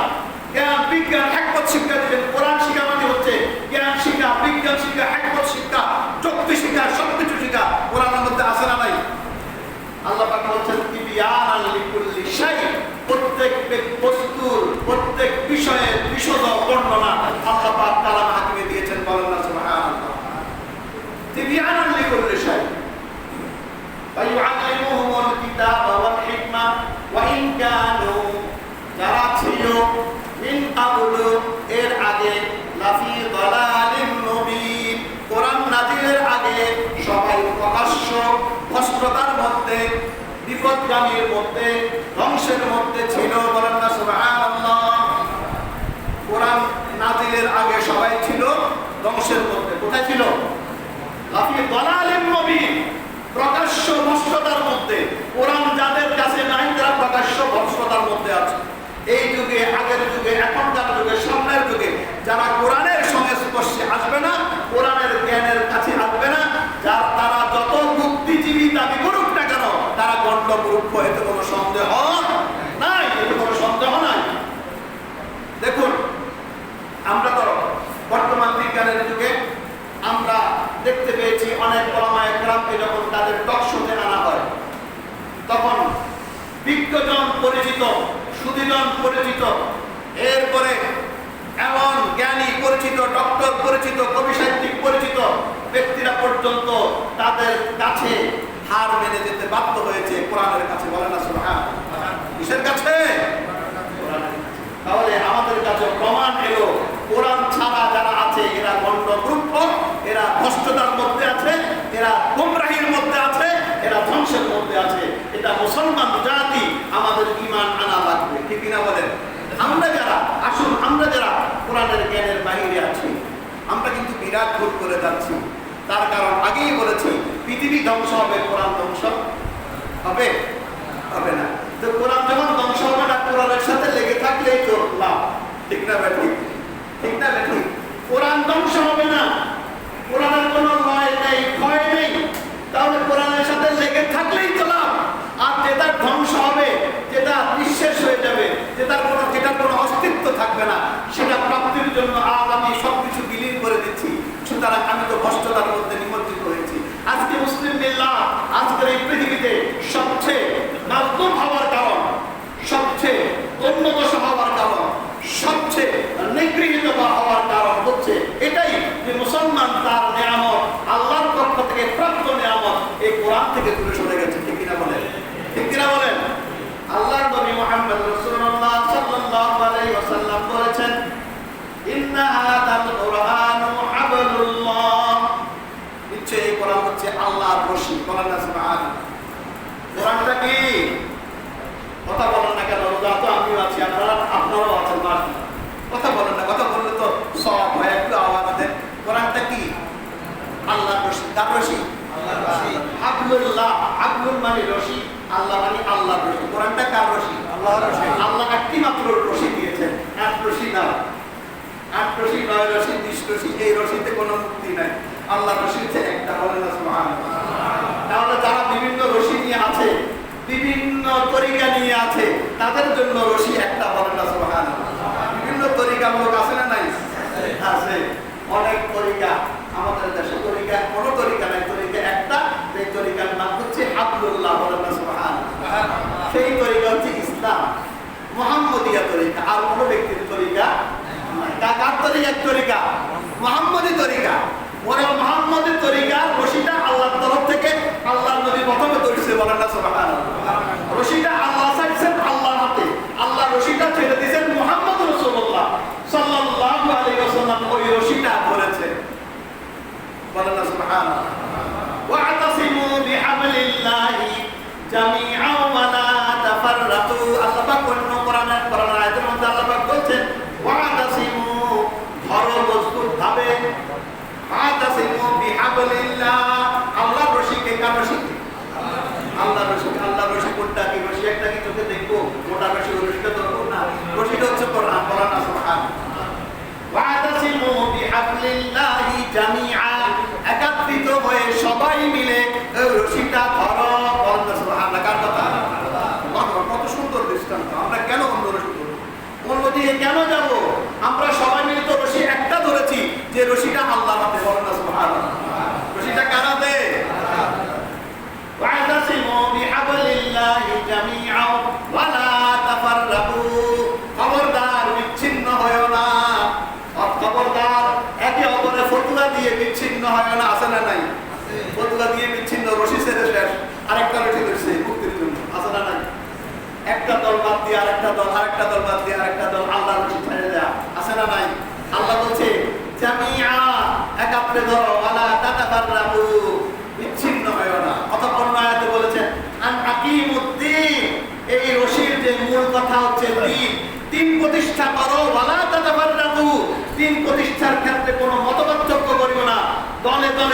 জ্ঞান, বিজ্ঞান, হিকমত শিক্ষা দিবেন। কোরআন শিক্ষা মানে হচ্ছে জ্ঞান শিক্ষা, বিজ্ঞান শিক্ষা, হিকমত শিক্ষা, যুক্তি শিক্ষা, সবকিছু শিক্ষা। কোরআনের মধ্যে আছে না নাই? আল্লাহ পাক বলেছেন তিবিয়ানাল লিকুল্লি শাই, প্রত্যেক বস্তুর, প্রত্যেক বিষয়ের বিশদ বর্ণনা আল্লাহ পাক কালাম হাকিমে দিয়েছেন। বলেন না সুবহানাল্লাহ। তিবিয়ানাল লিকুল্লি শাই ওয়া ইউআল্লিমুহুমুল কিতাবা ওয়াল হিকমা ওয়া ইন কানু, যারা ছিল মিন ক্বাবলু, এর আগে, লাফি যালালিন মুবিন, কোরআন নাযিলের আগে সবাই প্রকাশ্য ভ্রষ্টতার মধ্যে, বিপদগামীর মধ্যে, ধ্বংসের মধ্যে ছিল। বলেন না সুবহানাল্লাহ। কোরআন নাযিলের আগে সবাই ছিল ধ্বংসের মধ্যে। কোথায় ছিল? লাফি যালালিন মুবিন, প্রকাশ্য ভ্রষ্টতার মধ্যে। কোরআন যাদের কাছে নাই তারা প্রকাশ্য ভ্রষ্টতার মধ্যে আছে। এই যুগে, আগের যুগে, এখনকার যুগে, সামনের যুগে যারা কোরআনের সংস্পর্শে আসবে না, কোরআনের জ্ঞানের কাছে আসবে না, যার তারা যত বুদ্ধিজীবী দাবি করুক না কেন, তারা গণ্ডমূর্খ, এতে কোনো সন্দেহ নাই, এতে কোনো সন্দেহ নাই। দেখুন, আমরা তো বর্তমান বিজ্ঞানের যুগে আমরা দেখতে পেয়েছি অনেক ওলামা একরামকে যখন তাদের টক শোতে আনা হয়, তখন বিজ্ঞজন পরিচিত, সুধীজন পরিচিত, এরপরে এমন জ্ঞানী পরিচিত, ডক্টর পরিচিত, কবি সাহিত্যিক পরিচিত ব্যক্তিরা পর্যন্ত তাদের কাছে হার মেনে যেতে বাধ্য হয়েছে কোরআনের কাছে। বলেন না সুবহানাল্লাহ। কিসের কাছে? তাহলে আমাদের কাছে প্রমাণ এলো, কোরআন ছাড়া যারা আছে এরা গণ্ডমূর্খ, এরা ভ্রষ্টতার মধ্যে আছে, এরা গোমরাহির মধ্যে আছে, এরা ধ্বংসের মধ্যে আছে। এটা মুসলমান জাতি, আমাদের ঈমান আনা লাগবে, ঠিক না বলেন? আমরা যারা, আসুন আমরা যারা কোরআনের জ্ঞানের বাহিরে আছি, আমরা কিন্তু বিরাট ভুল করে যাচ্ছি। তার কারণ আগেই বলেছি, পৃথিবী ধ্বংস হবে, কোরআন ধ্বংস হবে হবে না। তো কোরআন যখন ধ্বংস হবে না, কোরআনের সাথে লেগে থাকলেই তো লাভ, ঠিক না ভাই? ঠিক না ভাই? কোরআন ধ্বংস হবে না, কোরআনের কোনো লয় নেই, ক্ষয় নেই, তাহলে কোরআনের সাথে লেগে থাকলেই তো লাভ। আর যেটা ধ্বংস হবে, যেটা নিঃশেষ হয়ে যাবে, যেটার কোনো অস্তিত্ব থাকবে না, সেটা প্রাপ্তির জন্য আজ আমি সবকিছু বিলীন করে দিচ্ছি। সুতরাং আমি তো ভ্রষ্টতার মধ্যে নিমজ্জিত হয়েছি। আজকে মুসলিম মিল্লাহ আজকের এই পৃথিবীতে সবচেয়ে মাজলুম হওয়ার কারণ, সবচেয়ে উন্নত হওয়ার কারণ, সবচেয়ে নিগৃহীত হওয়ার কারণ হচ্ছে এটাই যে মুসলমান তার নিয়ামত, আল্লাহর পক্ষ থেকে প্রাপ্ত নিয়ামত, এই কোরআন থেকে দূরে সরে গেছে। ঠিক কিনা বলেন? ঠিক কিনা বলেন? আল্লাহর নবী মুহাম্মদ রাসূলুল্লাহ সাল্লাল্লাহু আলাইহি ওয়াসাল্লাম বলেছেন, ইন্না হাদাল কুরআনু হাবলুল্লাহ, নিশ্চয়ই এই কোরআন হচ্ছে আল্লাহর রশি। বলেন না সুবহানাল্লাহ। কোরআনটা কি? কথা বলেন না কেন? রোজা তো আমিও আছি, আপনারাও আছেন, কথা বলেন না। কথা বললে তো সব হয়, একটু আওয়াজ দেন। কোরআনটা কি? আল্লাহর রশি। কার রশি? আল্লাহর রশি। হাবলুল্লাহ, হাবলুল মানে রশি, আল্লাহ মানে আল্লাহর রশি। কোরআনটা কার রশি? আল্লাহর রশি। আল্লাহ একটি মাত্র রশি দিয়েছেন, এক রশি না, 8 রশি, 9 রশি, 20 রশি, এই রশিতে কোনো মুক্তি নাই। আল্লাহর রশি হচ্ছে একটা। বলেন না সুবহানাল্লাহ। তাহলে যারা বিভিন্ন রশি নিয়ে আছে, বিভিন্ন তরিকা নিয়ে আছে, তাদের জন্য রশি একটা। বলেন না সুবহানাল্লাহ। বিভিন্ন তরিকার লোক আছে না নাই? আছে, অনেক তরিকা। আমাদের দেশে তরিকা কোনো তরিকা নাই, তরিকা একটা, সেই তরিকার নাম হচ্ছে হাবলুল্লাহ। বলেন না সুবহানাল্লাহ। সেই তরিকা হচ্ছে ইসলাম, মুহাম্মদিয়া তরিকা। আর কোনো ব্যক্তির তরিকা নাই। কার তরিকা? তরিকা মুহাম্মদি তরিকা। ওরা মুহাম্মদি তরিকা, রশিটা আল্লাহর তরফ থেকে, আল্লাহর নবী প্রথমে ধরছে। বলেন না সুবহানাল্লাহ। রশিটা আল্লাহ ছাড়ছেন আল্লাহর হাতে, আল্লাহ রশিটা ছেড়ে দিয়েছেন মুহাম্মদ রাসূলুল্লাহ সাল্লাল্লাহু আলাইহি ওয়াসাল্লাম, ওই রশিটা ধরেছে। বলেন না সুবহানাল্লাহ। ওয়া'তাসিমু বিহাবলিল্লাহি জামিআন ওয়া লা তাফাররাকু। আল্লাহ পাক অন্য কোরআনের আয়াতের মধ্যে আল্লাহ পাক বলেছেন, ওয়া'তাসিমু, ধরো মজবুতভাবে, ওয়া'তাসিমু বিহাবলিল্লাহ, আল্লাহর রশিকে। কার রশি? আল্লাহর রশি। আল্লাহর রশি কোনটা? কি রশি? একটা কি চোখে দেখবো? মোটা রশি, রশিটা ধরবো না, রশিটা হচ্ছে কোরআন। বলেন না সুবহানাল্লাহ। ওয়া'তাসিমু বিহাবলিল্লাহি জামিআ, একত্রিত হয়ে সবাই মিলে এই রশিটা ধরো। বলেন না সুবহানাল্লাহ। কার কথা? কত সুন্দর দৃষ্টান্ত। আমরা কেন অন্য রশি ধরবো? অন্য দিকে কেন যাবো? আমরা সবাই মিলে তো রশি একটা ধরেছি, যে রশিটা আল্লাহর হাতে। বলেন না সুবহানাল্লাহ। রশিটা কার হাতে? ওয়া'তাসিমু বিহাবলিল্লাহি জামিআ ওয়া লা তাফাররাকু, খবরদার বিচ্ছিন্ন হয়ো না। খবরদার একে অপরের ফতুয়া দিয়ে বিচ্ছিন্ন হয় না। আছে না নাই? ফতুয়া দিয়ে বিচ্ছিন্ন, রশি ছেড়ে শেষ, আরেকটা রশি ধরছে মুক্তির জন্য। আছে না নাই? একটা দল বাদ দিয়ে আরেকটা দল, আরেকটা দল বাদ দিয়ে আরেকটা দল, আল্লাহ রশি ছেড়ে দেয়া। আছে না নাই? আল্লাহ বলছে জামিআ, একত্রে ধরো, ওয়া লা তাতাফাররাকু, বিচ্ছিন্ন হয় না। অতঃপর আয়াতে বলেছেন আন আকিমুদ্দিন, এই রশির যে মূল কথা হচ্ছে দ্বীন, দিন প্রতিষ্ঠা করো। ওয়ালা তাতাফাররাকু, দিন প্রতিষ্ঠার ক্ষেত্রে কোনো মতপার্থক্য করিও না, দলে দলে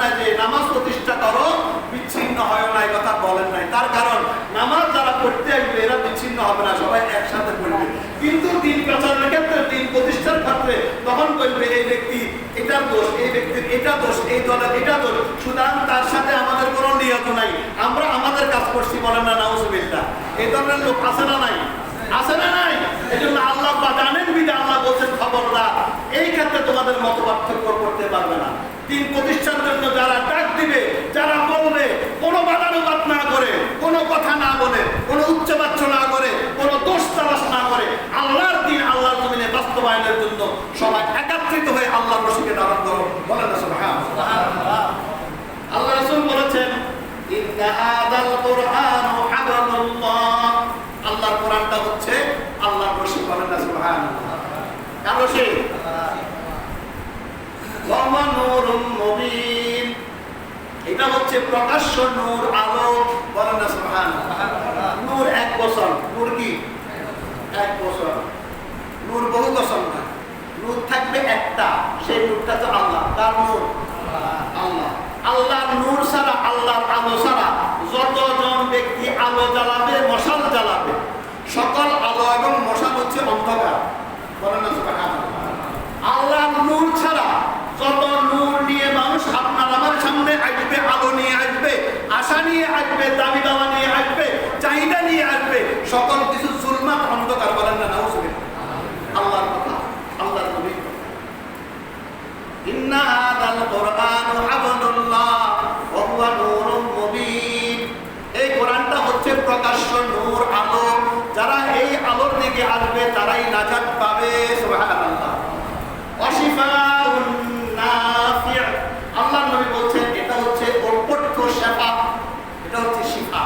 না যে নামাজ প্রতিষ্ঠা করো, বিচ্ছিন্ন হয় না, এই কথা বলেন নাই। তার কারণ নামাজ যারা পড়তে আসবে এরা বিচ্ছিন্ন হবে না, সবাই একসাথে পড়বে। কিন্তু দিন প্রচারের ক্ষেত্রে, দিন প্রতিষ্ঠার ক্ষেত্রে তখন বলবে এই ব্যক্তি এটার দোষ, এই ব্যক্তির এটা দোষ, এই দলের এটা দোষ, সুতরাং তার সাথে আমাদের কোনো নিয়ত নাই, আমরা আমাদের কাজ করছি। বলেন না নাউজুবিল্লাহ। এই ধরনের লোক আছে না নাই? আছে না নাই? এই জন্য আল্লাহ জানেন বিধে আল্লাহ বলছেন খবরদার, এই ক্ষেত্রে তোমাদের মত পার্থক্য করতে পারবে না। দিন প্রতিষ্ঠার জন্য যারা ডাক দিবে, যারা বলবে, কোনো বাদানুবাদ না করে, কোনো কথা না বলে, কোনো উচ্চবাচ্য না করে, কোনো দোষ তালাশ না করে, আল্লাহর দিন আল্লাহর জমিনে বাস্তবায়নের জন্য সবাই একত্রিত হয়ে আল্লাহর রশিকে ধারণ করো। বলেন না সুবহানাল্লাহ। আল্লাহ রাসূল বলেছেন ইন্না হাযাল কুরআনু হাবলুল্লাহ, আল্লাহর কোরআনটা হচ্ছে আল্লাহর রশি। বলেন না সুবহানাল্লাহ। কার রশি? ওয়া নূরুম মুবিন, এটা হচ্ছে প্রকাশ্য নূর, আলো। বলেন না সুবহানাল্লাহ। নূর এক বছর, নূর কি এক বছর, নূর বহু বছর না, নূর থাকবে একটা, সেই নূরটা তো আল্লাহ। তার নূর আল্লাহ। আল্লাহর নূর ছাড়া, আল্লাহর আলো ছাড়া যতজন ব্যক্তি আলো জ্বালাবে, মশাল জ্বালাবে, সকল আলো এবং মশাল হচ্ছে অন্ধকার। বলেন না সুবহানাল্লাহ। আল্লাহর নূর ছাড়া যত নূর নিয়ে মানুষ আপনার আমার সামনে আসবে, আলো নিয়ে আসবে, আশা নিয়ে আসবে, দাবি দাওয়া নিয়ে আসবে, চাহিদা নিয়ে আসবে, সকল কিছু জুলমাত, অন্ধকার। বলেন না নাউজুবিল্লাহ। আল্লাহর কথা, আল্লাহর নবীর কথা। ইন্না হাযাল কুরআনু হাবলুল্লাহ ওয়া হুয়া নূরুম মুবিন, এই কোরআনটা হচ্ছে প্রকাশ্য নূর, আলো। যারা এই আলোর দিকে আসবে তারাই নাজাত পাবে। সুবহানাল্লাহ। ওয়াশিফাউন নাফি', আল্লাহর নবী বলছেন এটা হচ্ছে অপঠ্য শিফা, এটা হচ্ছে শিফা।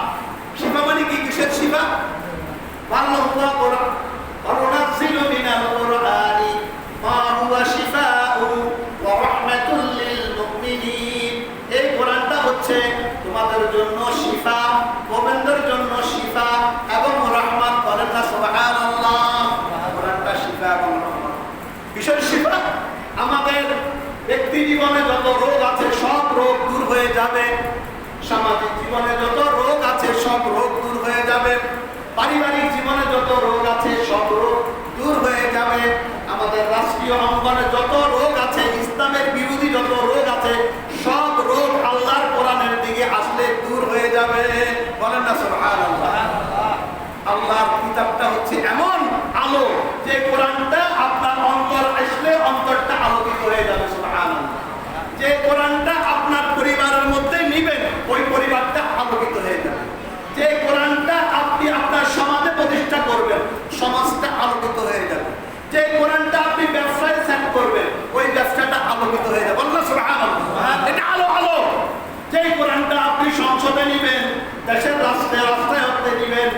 শিফা মানে কি? কিসের শিফা? আল্লাহ কোরআন, ওয়ানুনাজ্জিলু মিনাল কুরআনি মা হুয়া শিফাউ ওয়া রাহমাতুল লিল মুমিনিন, এই কোরআনটা হচ্ছে তোমাদের জন্য শিফা, মুমিনদের জন্য শিফা এবং রহমত। বলেন না সুবহানাল্লাহ। কোরআনটা শিফা এবং রহমত। কিসের শিফা? আমাদের ব্যক্তি জীবনে যত রোগ আছে সব রোগ দূর হয়ে যাবে, সামাজিক জীবনে যত রোগ আছে সব রোগ দূর হয়ে যাবে, পারিবারিক জীবনে যত রোগ আছে সব রোগ দূর হয়ে যাবে, আমাদের রাষ্ট্রীয় অঙ্গনে যত রোগ আছে, ইসলামের বিরোধী যত রোগ আছে সব রোগ আল্লাহর কোরআনের দিকে আসলে দূর হয়ে যাবে। বলেন না সুবহানাল্লাহ। আল্লাহর কিতাবটা হচ্ছে এমন আলো যে কোরআনটা আপনার অন্তর আসলে অন্তরটা আলোকিত হয়ে যাবে। সুবহানাল্লাহ। যে কোরআনটা আপনার পরিবারের মধ্যে নিবেন, ওই পরিবারটা আলোকিত হয়ে যাবে। যে কোরআনটা আপনি আপনার সমাজে প্রতিষ্ঠা করবেন, সমাজটা আলোকিত হয়ে যাবে। যে কোরআনটা আপনি ব্যবসায় সেট করবেন, ওই ব্যবসাটা আলোকিত হয়ে যাবে। আল্লাহ সুবহানাল্লাহ। এটা আলো, আলো। যে কোরআনটা আপনি সংসদে নিবেন, দেশের রাস্তায় রাস্তায় হতে নিবেন,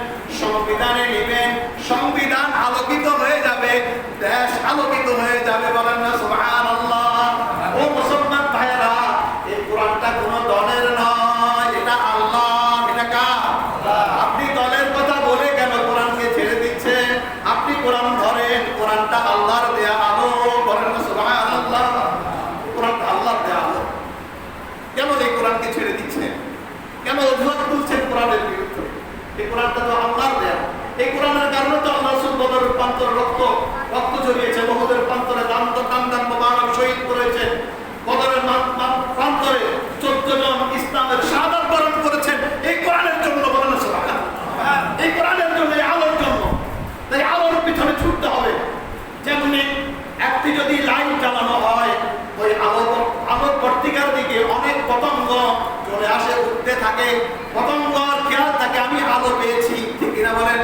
সংবিধানে নিবেন, সংবিধান আলোকিত হয়ে যাবে, দেশ আলোকিত হয়ে যাবে। বলেন না সুবহানাল্লাহ। ও মুসলমান ভাইরা, এই কোরআনটা কোনো দলের নয়, এটা আল্লাহ। এটা কার? আপনি দলের কথা বলে কেন কোরআনকে ছেড়ে দিচ্ছেন? আপনি কোরআন ধরেন, কোরআনটা আল্লাহর দেয়া আলো। বলেন না সুবহানাল্লাহ। কোরআনটা আল্লাহর দেয়া আলো। কেন এই কোরআনকে ছেড়ে দিচ্ছেন? কেন অভিযোগ তুলছেন কোরআনের বিরুদ্ধে? এই কোরআনটা তো আল্লাহর দেয়া। এই কোরআনের কারণে তো আল্লাহ রাসূল বদরের প্রান্তরে রক্ত ঝরিয়েছে, বহুদের প্রান্তরে দান মোবারক শহীদ করেছেন। বদরের প্রান্তরে 14 জন ইসলামের শাহাদাত বরণ করেছেন এই কোরআনের জন্য। বলেন না সুবহানাল্লাহ। এই কোরআনের জন্য, এই আলোর জন্য। তাই আলোর পিছনে ছুটতে হবে। যেমনি একটি যদি লাইট জ্বালানো হয়, ওই আলোর পত্রিকার দিকে অনেক পতঙ্গ চলে আসে, উঠতে থাকে। পতঙ্গর খেয়াল থাকে আমি আলো পেয়েছি, ঠিক কিনা বলেন?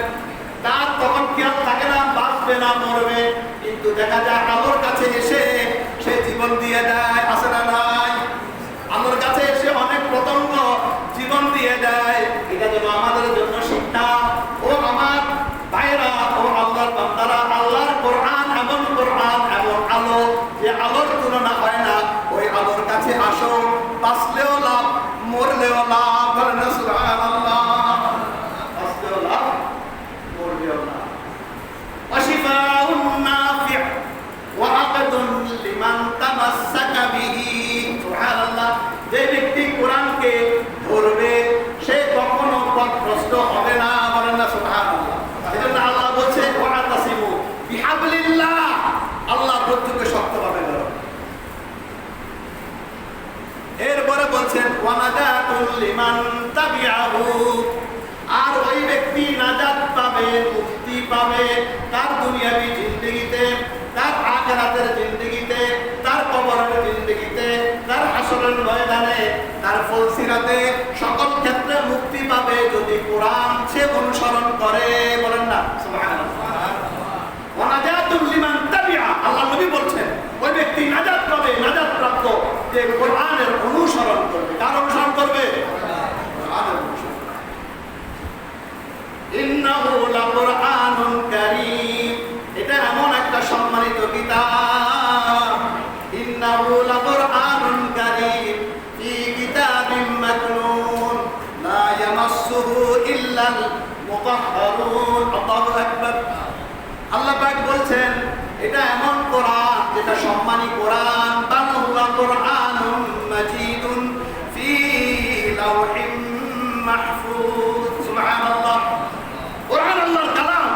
তার তখন খেয়াল থাকে না, বাঁচবে না মরবে, কিন্তু দেখা যায় আলোর কাছে এসে সে জীবন দিয়ে দেয়। আছে না নাই? আলোর কাছে এসে অনেক পতঙ্গ জীবন দিয়ে দেয়। এটা যেন আমাদের জন্য শিক্ষা। ও আমার ভাইরা, ও আল্লাহর বান্দারা, আল্লাহর কোরআন এমন আলো যে আলোর তুলনা হয় না। ওই আলোর কাছে আসো, বাঁচলেও লাভ, মরলেও লাভ। বলেন না সুবহানাল্লাহ। বাঁচলেও লাভ, মরলেও লাভ। ওয়াশিফাউন নাফি' ওয়া আকাদুন লিমান তামাসসাকা বিহি। সুবহানাল্লাহ। যে বন্ধুকে শক্তভাবে ধরো। এরপরে বলছেন ওয়ানাজাতুল লিমান তাবিআহু, আর ওই ব্যক্তি নাজাত পাবে, মুক্তি পাবে তার দুনিয়াবী জিন্দেগিতে, তার আখিরাতের জিন্দেগিতে, তার কবরের জিন্দেগিতে, তার হাসরের ময়দানে, তার ফুলসিরাতে, সকল ক্ষেত্রে মুক্তি পাবে যদি কোরআন সে অনুসরণ করে। বলেন না সুবহানাল্লাহ। ওয়ানাজাতুল লিমান তাবিআ, আল্লাহ নবী বলছেন ওই ব্যক্তি নাজাত পাবে, নাজাত প্রাপ্ত যে কোরআনের অনুসরণ করবে। কার অনুসরণ করবে? কোরআনের অনুসরণ। ইন্নাহু লাকুরআনুন কারীম, এটা এমন একটা সম্মানিত কিতাব। ইন্নাহু লাকুরআনুন কারীম ফি কিতাবিম মাকনুন লা ইয়ামাসসুহু ইল্লাল মুতাহহারুন। আল্লাহু আকবার। আল্লাহ পাক বলছেন এটা এমন কোরআন যেটা সম্মানী কোরআন। বাল হুয়া কুরআনুম মাজিদুন ফি লাওহিম মাহফুজ। সুবহানাল্লাহ। কোরআন আল্লাহর কালাম,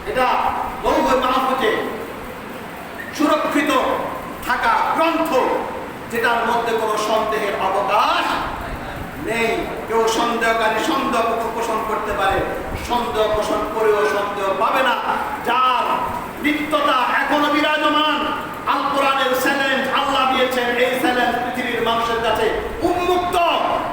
এটা লৌহ মাহফুজে সুরক্ষিত থাকা গ্রন্থ, যেটার মধ্যে কোনো সন্দেহের অবকাশ নেই। কেউ সন্দেহকারী সন্দেহ পোষণ করতে পারে, সন্দেহ পোষণ করেও সন্দেহ পাবে না। যার নিত্যতা এখনো বিরাজমান, আল কোরআনের চ্যালেঞ্জ আল্লাহ দিয়েছেন, এই চ্যালেঞ্জ পৃথিবীর মানুষের কাছে উন্মুক্ত।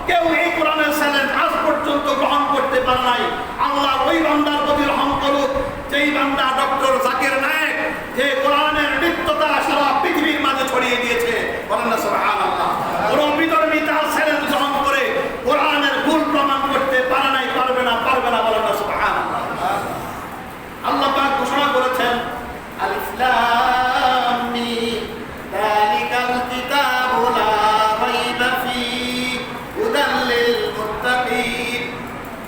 কেউ এই কোরআনের চ্যালেঞ্জ আজ পর্যন্ত গ্রহণ করতে পারে নাই। আল্লাহ ওই বান্দার প্রতি রহম করুক যেই বান্দা ডক্টর জাকির নায়েক, যে কোরআনের নিত্যতা সারা পৃথিবীর মাঝে ছড়িয়ে দিয়েছে। বলেন না সুবহানাল্লাহ। কোন বিধর্মী তার চ্যালেঞ্জ গ্রহণ করে কোরআনের ভুল প্রমাণ করতে পারে নাই, পারবে না, পারবে না। বলেন না সুবহানাল্লাহ। আল্লাহ পাক ঘোষণা করেছেন আলিফ লাম মিম যালিকাল কিতাবু লা রাইবা ফীহি হুদাল লিল মুত্তাকিন।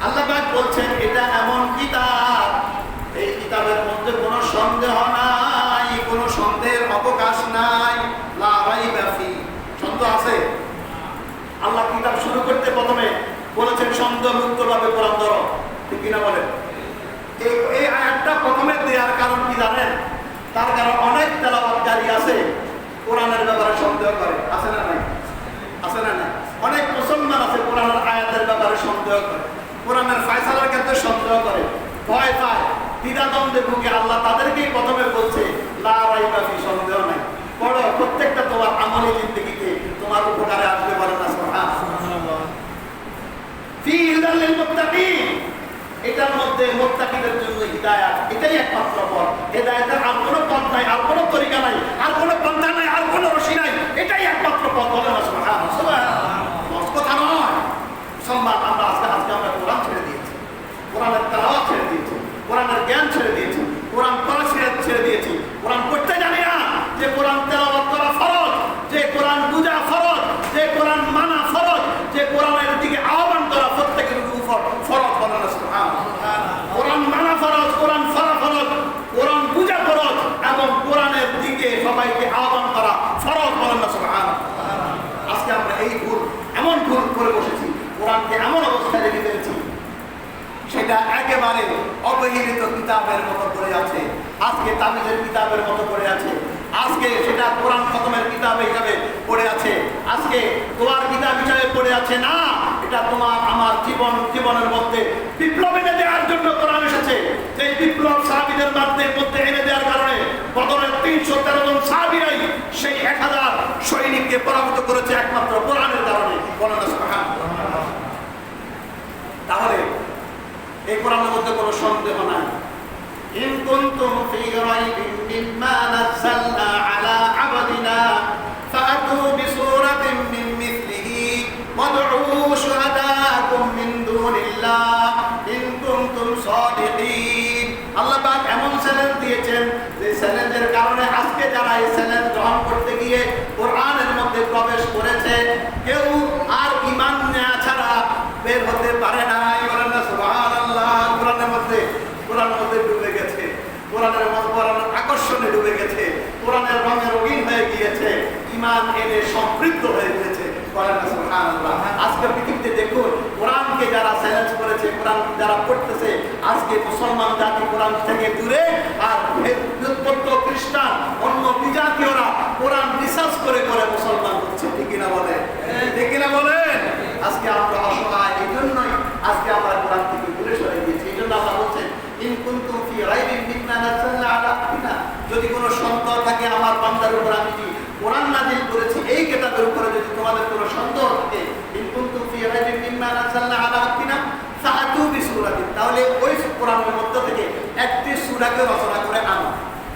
আল্লাহ পাক বলছেন এটা এমন কিতাব, এই কিতাবের মধ্যে কোনো সন্দেহ নাই, কোনো সন্দেহের অবকাশ নাই। লা রাইবা ফীহি, সন্দেহ আছে? আল্লাহ কিতাব শুরু করতে প্রথমে বলেছেন সন্দেহ মুক্তভাবে কোরআন ধরো, ঠিক কিনা বলেন? এই আয়াতটা প্রথমে দেওয়ার কারণ কি জানেন? তার কারণ অনেক তেলাওয়াতকারী আছে কোরআনের ব্যাপারে সন্দেহ করে। আছে না নাই? আছে না নাই? অনেক মুসলমান আছে কোরআনের আয়াতের ব্যাপারে সন্দেহ করে, কোরআনের ফয়সালার ক্ষেত্রে সন্দেহ করে, ভয় পায়, দ্বিধাদ্বন্দ্বে ভুগে। আল্লাহ তাদেরকেই প্রথমে বলছে লা রাইবা ফী, সন্দেহ নাই। পড়ো, প্রত্যেকটা তোমার আমলি জিন্দেগিতে তোমার উপকারে আসবে। বলেন না সুবহানাল্লাহ। ফী হুদাল লিল মুত্তাকিন, এটার মধ্যে মুত্তাকিদের জন্য হিদায়াত, এটাই একমাত্র পথ। হিদায়াতের আর কোনো পথ নাই, আর কোনো তরিকা নাই, আর কোনো পন্থা নাই, আর কোনো রশি নাই, এটাই একমাত্র পথ। বলেন না সুবহানাল্লাহ। কথা নয় সম্মান। আমরা আজকে আমরা কোরআন ছেড়ে দিয়েছি, কোরআনের তেলাওয়াত ছেড়ে দিয়েছি, কোরআনের জ্ঞান ছেড়ে দিয়েছি, কোরআন পড়া ছেড়ে দিয়েছি, কোরআন পড়তে জানি না যে কোরআন তেলাওয়াত করা ফরজ, যে কোরআন বুঝা ফরজ, যে কোরআন মানা ফরজ, যে কোরআনের দিকে আহ্বান করা প্রত্যেকের উপর ফরজ। বলেন না সুবহানাল্লাহ। কোরআন মানা ফরজ, কোরআন পড়া ফরজ, কোরআন বুঝা ফরজ, এবং কোরআনের দিকে সবাইকে আহ্বান করা ফরজ। বলেন না সুবহানাল্লাহ। আজকে আমরা এই ভুল, এমন ভুল করে বসেছি, কোরআনকে এমন অবস্থায় রেখে দিয়েছি সেটা একেবারে অবহেলিত কিতাবের মতো পড়ে আছে, আজকে তাবিজের কিতাবের মতো পড়ে আছে, আজকে সেটা কোরআন খতমের কিতাব হিসাবে পড়ে আছে, আজকে তোমার কিতাব হিসাবে পড়ে আছে। না, এটা তোমার আমার জীবনের মধ্যে বিপ্লব এনে দেওয়ার জন্য কোরআন এসেছে। সেই বিপ্লব সাহাবীদের মধ্যে এনে দেওয়ার কারণে বদরের 313 জন সাহাবীরাই সেই 1000 সৈনিককে পরাভূত করেছে একমাত্র কোরআনের কারণে। বলেন না সুবহানাল্লাহ। তাহলে এই কোরআনের মধ্যে কোনো সন্দেহ নাই। ইন কুনতুম ফী রাইবিন মিম্মা নাযালনা আলা আবদিনা ফাআতু বিসূরাতিন মিন মিসলিহি ওয়াদউ শুহাদাকুম মিন দুনিল্লাহ ইন কুনতুম সাদিকিন। আল্লাহ পাক এমন চ্যালেঞ্জ দিয়েছেন যে চ্যালেঞ্জের কারণে আজকে যারা এই চ্যালেঞ্জ গ্রহণ করতে গিয়ে কোরআনের মধ্যে প্রবেশ করেছে, কেউ আর ঈমান নেওয়া ছাড়া বের হতে পারে না। বলেন না সুবহানাল্লাহ। কোরআনের মধ্যে ডুবে গেছে, কোরআনের আকর্ষণে ডুবে গেছে, কোরআনের রঙে রঙিন হয়ে গিয়েছে, ঈমান এনে সমৃদ্ধ হয়ে গেছে। বলেন না সুবহানাল্লাহ। আজকে পৃথিবীতে দেখুন, কোরআনকে যারা চ্যালেঞ্জ করেছে, কোরআন যারা পড়তেছে, আজকে মুসলমান জাতি কোরআন থেকে দূরে, আর খ্রিস্টান অন্য করে করে মুসলমান হচ্ছে, ঠিক কিনা বলে? ঠিক কিনা বলেন? আজকে আমরা অসহায়, এই জন্যই আজকে আমরা কোরআন থেকে দূরে সরে গিয়েছি। এই জন্য আল্লাহ বলছেন, ইন কুনতুম ফি রাইবিন মিম্মা নাযালনা আলা আবদিনা, যদি কোনো সন্দেহ থাকে আমার বান্দার উপর আমি যে কোরআন নাযিল করেছি এই কিতাবের উপরে যদি তোমাদের কোনো সন্দেহ থাকে, ইন কুনতুম ফি রাইবিন মিম্মা নাযালনা আলা আবদিনা ফাআতু বিসূরাতিন, তাহলে ওই কোরআনের মধ্যে থেকে একটি সূরাকে রচনা করে আনো।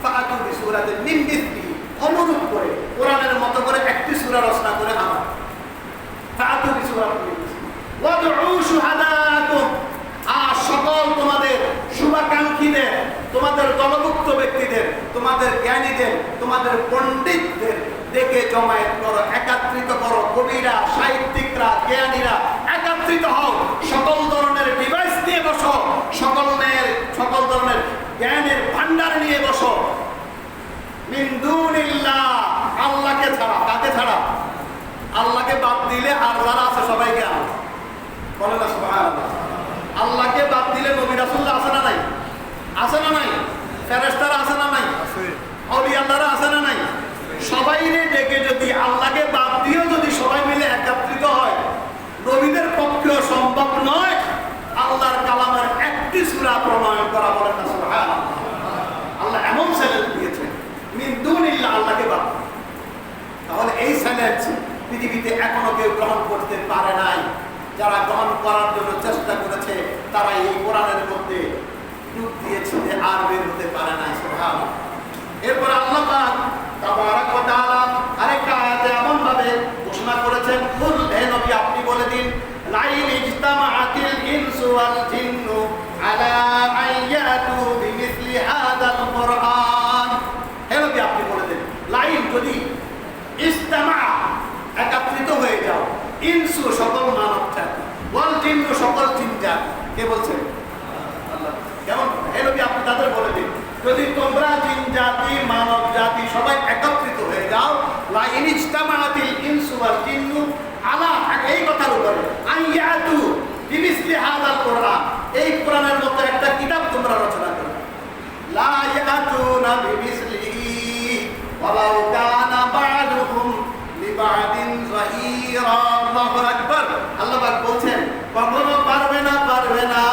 ফাআতু বিসূরাতিন মিন মিসলিহি, অনুরূপ করে কোরআনের মতো করে একটি সূরা রচনা করে আনো। ফাআতু বিসূরাতিন মিন মিসলিহি ওয়াদউ শুহাদাকুম, আর সকল তোমাদের শুভাকাঙ্ক্ষীদের, তোমাদের দলভুক্ত ব্যক্তিদের, তোমাদের জ্ঞানীদের, তোমাদের পণ্ডিতদের ডেকে জমায়েত করো, একত্রিত করো। কবিরা, সাহিত্যিকরা, জ্ঞানীরা একত্রিত হও, সকল ধরনের ডিভাইস নিয়ে বসো, সকল ধরনের জ্ঞানের ভান্ডার নিয়ে বসো। মিন দুনিল্লাহ, আল্লাহকে ছাড়া। কাকে ছাড়া? আল্লাহকে বাদ দিলে আর যারা আছে সবাইকে আনো। বলেন না সুবহানাল্লাহ। আল্লাহকে বাদ দিলে নবী রাসূলরা আছে না নাই? আছে না নাই? ফেরেশতারা আছে না নাই? আছে। আউলিয়া আল্লাহরা আছে না নাই? সবাইরে ডেকে যদি আল্লাহকে বাদ দিয়েও যদি সবাই মিলে একত্রিত হয়, নবীদের পক্ষেও সম্ভব নয় আল্লাহর কালামের একটি সূরা প্রণয়ন করা। বলেন না সুবহানাল্লাহ। আল্লাহ এমন চ্যালেঞ্জ দিয়েছেন, মিন দুনিল্লাহ, আল্লাহকে বাদ। তাহলে এই চ্যালেঞ্জ পৃথিবীতে এখনো কেউ গ্রহণ করতে পারে নাই। যারা গ্রহণ করার জন্য চেষ্টা করেছে তারা এই কোরআনের মধ্যে ডুব দিয়েছে, আর বের হতে পারে নাই। সুবহানাল্লাহ। এরপর আল্লাহ পাক তাবারাক ওয়া তাআলা আরেকটা আয়াতে এমন ভাবে ঘোষণা করেছেন, কুল, হে নবী আপনি বলে দিন, লাইন ইজতামাআতিল ইনসু ওয়াল জিন্নু আলা আইয়াতু বিমিসলি হাযাল কুরআন। হে নবী আপনি বলে দিন, লাইন যদি ইজতামা, একত্রিত হয়ে যাও, ইনসু সকল মানব জাতি, ওয়াল জিন্নু সকল জিন জাতি। কে বলছেন? আল্লাহ। কেমন? হে নবী আপনি তাদের বলে দিন, যদি তোমরা জিন জাতি, মানব জাতি সবাই একত্রিত হয়ে যাও, লা ইন ইজতামাআতিল ইনসু ওয়াল জিন্নু আলা, এই কথার উপরে, আইয়াতু বিমিসলি হাযাল কুরআন, এই কোরআনের মতো একটা কিতাব তোমরা রচনা করো। লা ইয়াতুনা বিমিসলিহি ওয়ালাউ কানা বা'দুহুম লিবা'দিন যাহিরা। আল্লাহু আকবার। আল্লাহ পাক বলছেন, কখনো পারবে না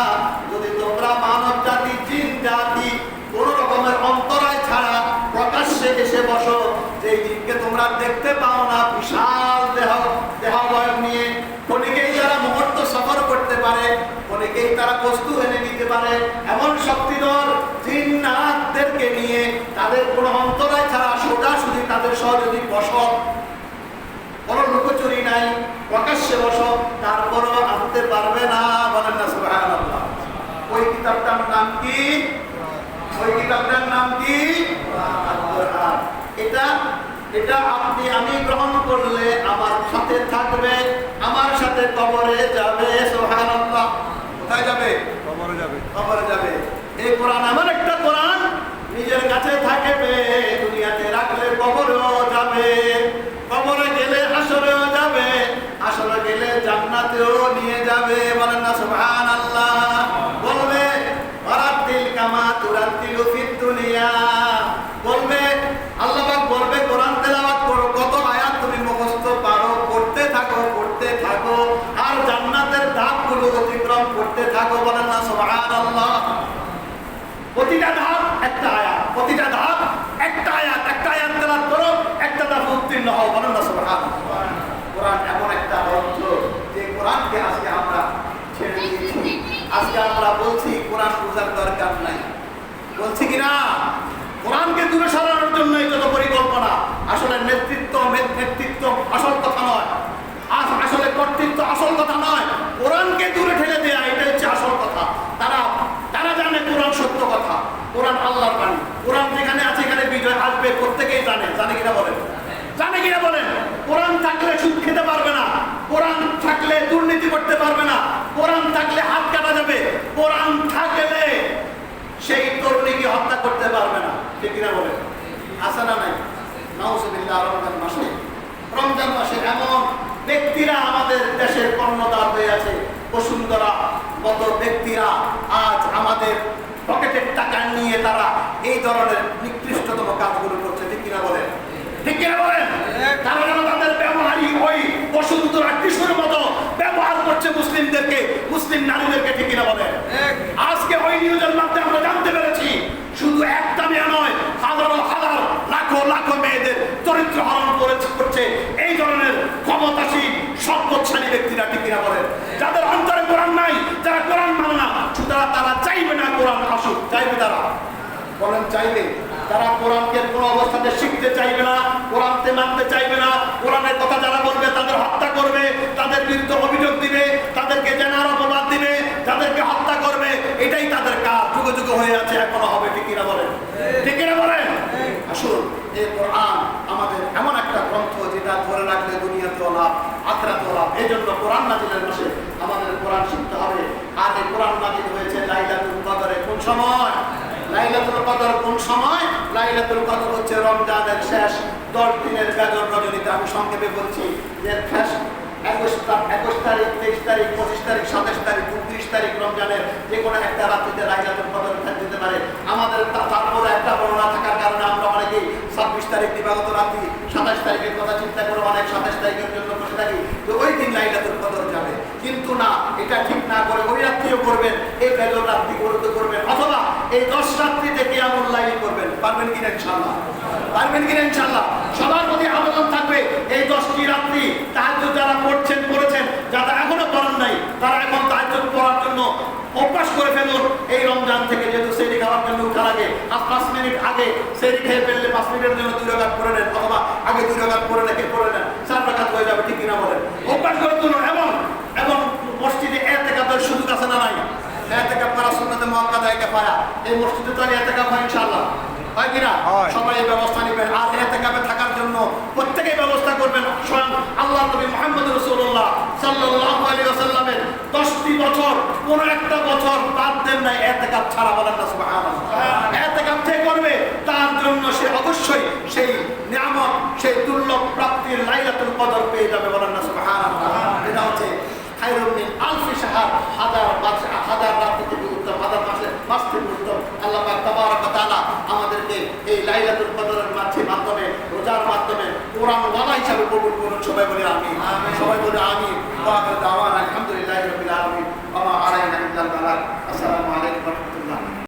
যদি তোমরা মানব জাতি, জিন জাতি কোন রকমের অন্তরায় ছাড়া প্রকাশ্যে এসে বসো, যে জিনকে তোমরা দেখতে পাও না, বিশাল দেহাবয়ব নিয়ে, অনেকেই তারা মুহূর্ত সফর করতে পারে, অনেকেই তারা বস্তু এনে নিতে পারে, এমন শক্তিধর জিন্নাতদেরকে নিয়ে তাদের কোনো অন্তরায় ছাড়া সোজাসুজি তাদের সহ যদি বসো, কোনো লুকোচুরি নাই, প্রকাশ্যে বসো, তারপরও আনতে পারবে না। বলেন না সুবহানাল্লাহ। ওই কিতাবটার নাম কি? ওই কিতাবটার নাম কি? আল-কুরআন। এটা আপনি আমি গ্রহণ করলে আমার সাথে থাকবে, আমার সাথে কবরে যাবে। সুবহানাল্লাহ। কোথায় যাবে? কবরে যাবে। কবরে যাবে। এই কোরআন এমন একটা কোরআন, নিজের কাছে থাকবে, দুনিয়াতে রাখলে কবরেও যাবে, কবরে গেলে হাসরেও যাবে, হাসরে গেলে জান্নাতেও নিয়ে যাবে। বলেন না সুবহানাল্লাহ। বলবে ওয়ারাতিল কামা তুরাতিলু ফিদ দুনিয়া, বলবে আল্লাহ পাক বলবে কোরআন তেলাওয়াত করো, কত আয়াত তুমি মুখস্থ পারো, করতে থাকো, আর জান্নাতের ধাপগুলো অতিক্রম করতে থাকো। বলেন না সুবহানাল্লাহ। প্রতিটা ধাপ একটা আয়াত, প্রতিটা ধাপ একটা আয়াত, একটা আয়াত তেলাওয়াত করো, একটা ধাপ উত্তীর্ণ হও। বলেন না সুবহানাল্লাহ। কোরআন এমন একটা গ্রন্থ, যে কোরআনকে আজকে আমরা ছেড়ে দিয়েছি। আজকে আমরা বলছি কোরআন বোঝার দরকার নাই, বলছি কিনা? কোরআনকে দূরে সরানোর জন্যই যত পরিকল্পনা। আসলে নেতৃত্ব আসল কথা নয়, আসলে কর্তৃত্ব আসল কথা নয়, কোরআনকে দূরে ঠেলে দেয়া এটা হচ্ছে আসল কথা। তারা জানে কোরআন সত্য কথা, কোরআন আল্লাহর বাণী, কোরআন যেখানে আছে এখানে বিজয় আসবে, প্রত্যেকেই জানে কিনা বলেন? জানে কিনা বলেন? কোরআন থাকলে সুদ খেতে পারবে না, কোরআন থাকলে দুর্নীতি করতে পারবে না, কোরআন থাকলে হাত কাটা যাবে, কোরআন থাকলে সেই তরুণীকে হত্যা করতে পারবে না। ঠিক কিনা বলেন? আছে না নাই? নাউজুবিল্লাহ। রমজান মাসে এমন ব্যক্তিরা আমাদের দেশের কর্ণধার হয়ে আছে, বসুন্ধরা মতো ব্যক্তিরা আজ আমাদের পকেটের টাকা নিয়ে তারা এই ধরনের নিকৃষ্টতম কাজগুলো করছে। ঠিক কিনা বলেন? ঠিক কিনা বলেন? তারা যেন তাদের ব্যবহারই ওই পশুতুর কিশোর মতো ব্যবহার করছে মুসলিমদেরকে, মুসলিম নারীদেরকে, ঠিক কিনা বলেন? আজকে ওই নিউজের মাধ্যমে আমরা জানতে পেরেছি শুধু একটা মেয়ে নয়, হাজারো হাজার লাখো লাখো মেয়েদের চরিত্র হরণ করছে এই ধরনের ক্ষমতাসীন সম্পদশালী ব্যক্তিরা, ঠিক কিনা বলেন? যাদের অন্তরে কোরআন নাই, যারা কোরআন মানে না, সুতরাং তারা চাইবে না কোরআন আসুক। চাইবে তারা? বলেন চাইবে? তারা কোরআনকে কোনো অবস্থাতে শিখতে চাইবে না, কোরআনকে মানতে চাইবে না। কোরআনের কথা যারা বলবে তাদের হত্যা করবে, তাদের বিরুদ্ধে অভিযোগ দিবে, তাদেরকে জেনার অপবাদ দিবে, তাদেরকে হত্যা করবে। এটাই তাদের কাজ, যুগে যুগে হয়ে আছে, এখনো হবে। ঠিক কিনা বলেন? ঠিক কিনা বলেন? আসুন, এই কোরআন আমাদের এমন একটা গ্রন্থ যেটা ধরে রাখলে দুনিয়াতেও লাভ, আখিরাতেও লাভ। এই জন্য কোরআন নাজিলের মাসে আমাদের কোরআন শিখতে হবে। আর এই কোরআন নাজিল হয়েছে লাইলাতুল কদরে। কোন সময়? লাইলাতুল কদর কোন সময়? লাইলাতুল কদর হচ্ছে রমজানের শেষ 10 দিনের বেজর রজনীতে। আমি সংক্ষেপে বলছি যে 21 তারিখ, 23 তারিখ, 25 তারিখ, 27 তারিখ, 29 তারিখ রমজানের যে কোনো একটা রাত্রিতে লাইলাতুল কদর যেতে পারে। আমাদের তারপরে একটা বর্ণনা থাকার কারণে আমরা অনেকেই 26 তারিখ দিবাগত রাত্রি, 27 তারিখের কথা চিন্তা করে অনেক 27 তারিখের জন্য বসে থাকি যে ওই দিন লাইলাতুল কদর যাবে। কিন্তু না, এটা ঠিক না করে ওই রাত্রিও করবেন, এই বেজর রাত্রি করবেন, অথবা এই 10 রাত্রিতে কিয়ামুল লাইল করবেন। পারবেন কিনা ইনশাআল্লাহ? পারবেন কিনা ইনশাআল্লাহ? সবার প্রতি আবেদন থাকবে এই 10টি রাত্রি তাহাজ্জুদ যারা করেছেন, যারা এখনো করেন নাই, তারা এখন তাহাজ্জুদ পড়ার জন্য অভ্যাস করে ফেলুন। এই রমজান থেকে যেহেতু সেহরি খাওয়ার জন্য উঠার আগে 5 মিনিট আগে সেহরি খেয়ে ফেললে 5 মিনিটের জন্য 2 রাকাত পড়ে নেন, অথবা আগে 2 রাকাত পড়ে রেখে পড়ে নেন, 4 রাকাত হয়ে যাবে। ঠিক কিনা বলেন? অভ্যাস করে তুলুন। এবং মসজিদে ইতিকাফের সুযোগ আছে না নাই? ইতিকাফ করা সুন্নাতে মুআক্কাদা কিফায়া। এই মসজিদে তো ইতিকাফ হয় ইনশাআল্লাহ, হয় কিনা? সবাই এই ব্যবস্থা নেবেন। আর ইতিকাফে থাকার জন্য প্রত্যেকেই ব্যবস্থা করবেন। স্বয়ং আল্লাহ নবী মুহাম্মদ রাসূলুল্লাহ সাল্লাল্লাহু আলাইহি ওয়াসাল্লামের 10টি বছর কোন একটা বছর বাদ দেন নাই ইতিকাফ ছাড়া। বলেন না সুবহানাল্লাহ? ইতিকাফ যে করবে তার জন্য সে অবশ্যই সেই নিয়ামত, সেই দুর্লভ প্রাপ্তির লাইলাতুল কদর পেয়ে যাবে। বলেন না সুবহানাল্লাহ? এটা হচ্ছে খায়রুম মিন আলফি শাহর, হাজার রাত থেকে উত্তম, হাজার মাস থেকে উত্তম। আল্লাহ পাক তাবারক ওয়া তাআলা আমাদেরকে এই লাইলাতুল কদরের মাধ্যমে, রোজার মাধ্যমে কোরআন ওয়ালা হিসাবে কবুল করুন। সবাই বলে আমিন। সবাই বলে আমিন। ওয়া আখিরু দাওয়ানা আলহামদুলিল্লাহি রাব্বিল আলামিন। ওয়া মা আলাইনা ইল্লাল বালাগ। আসসালামু আলাইকুম।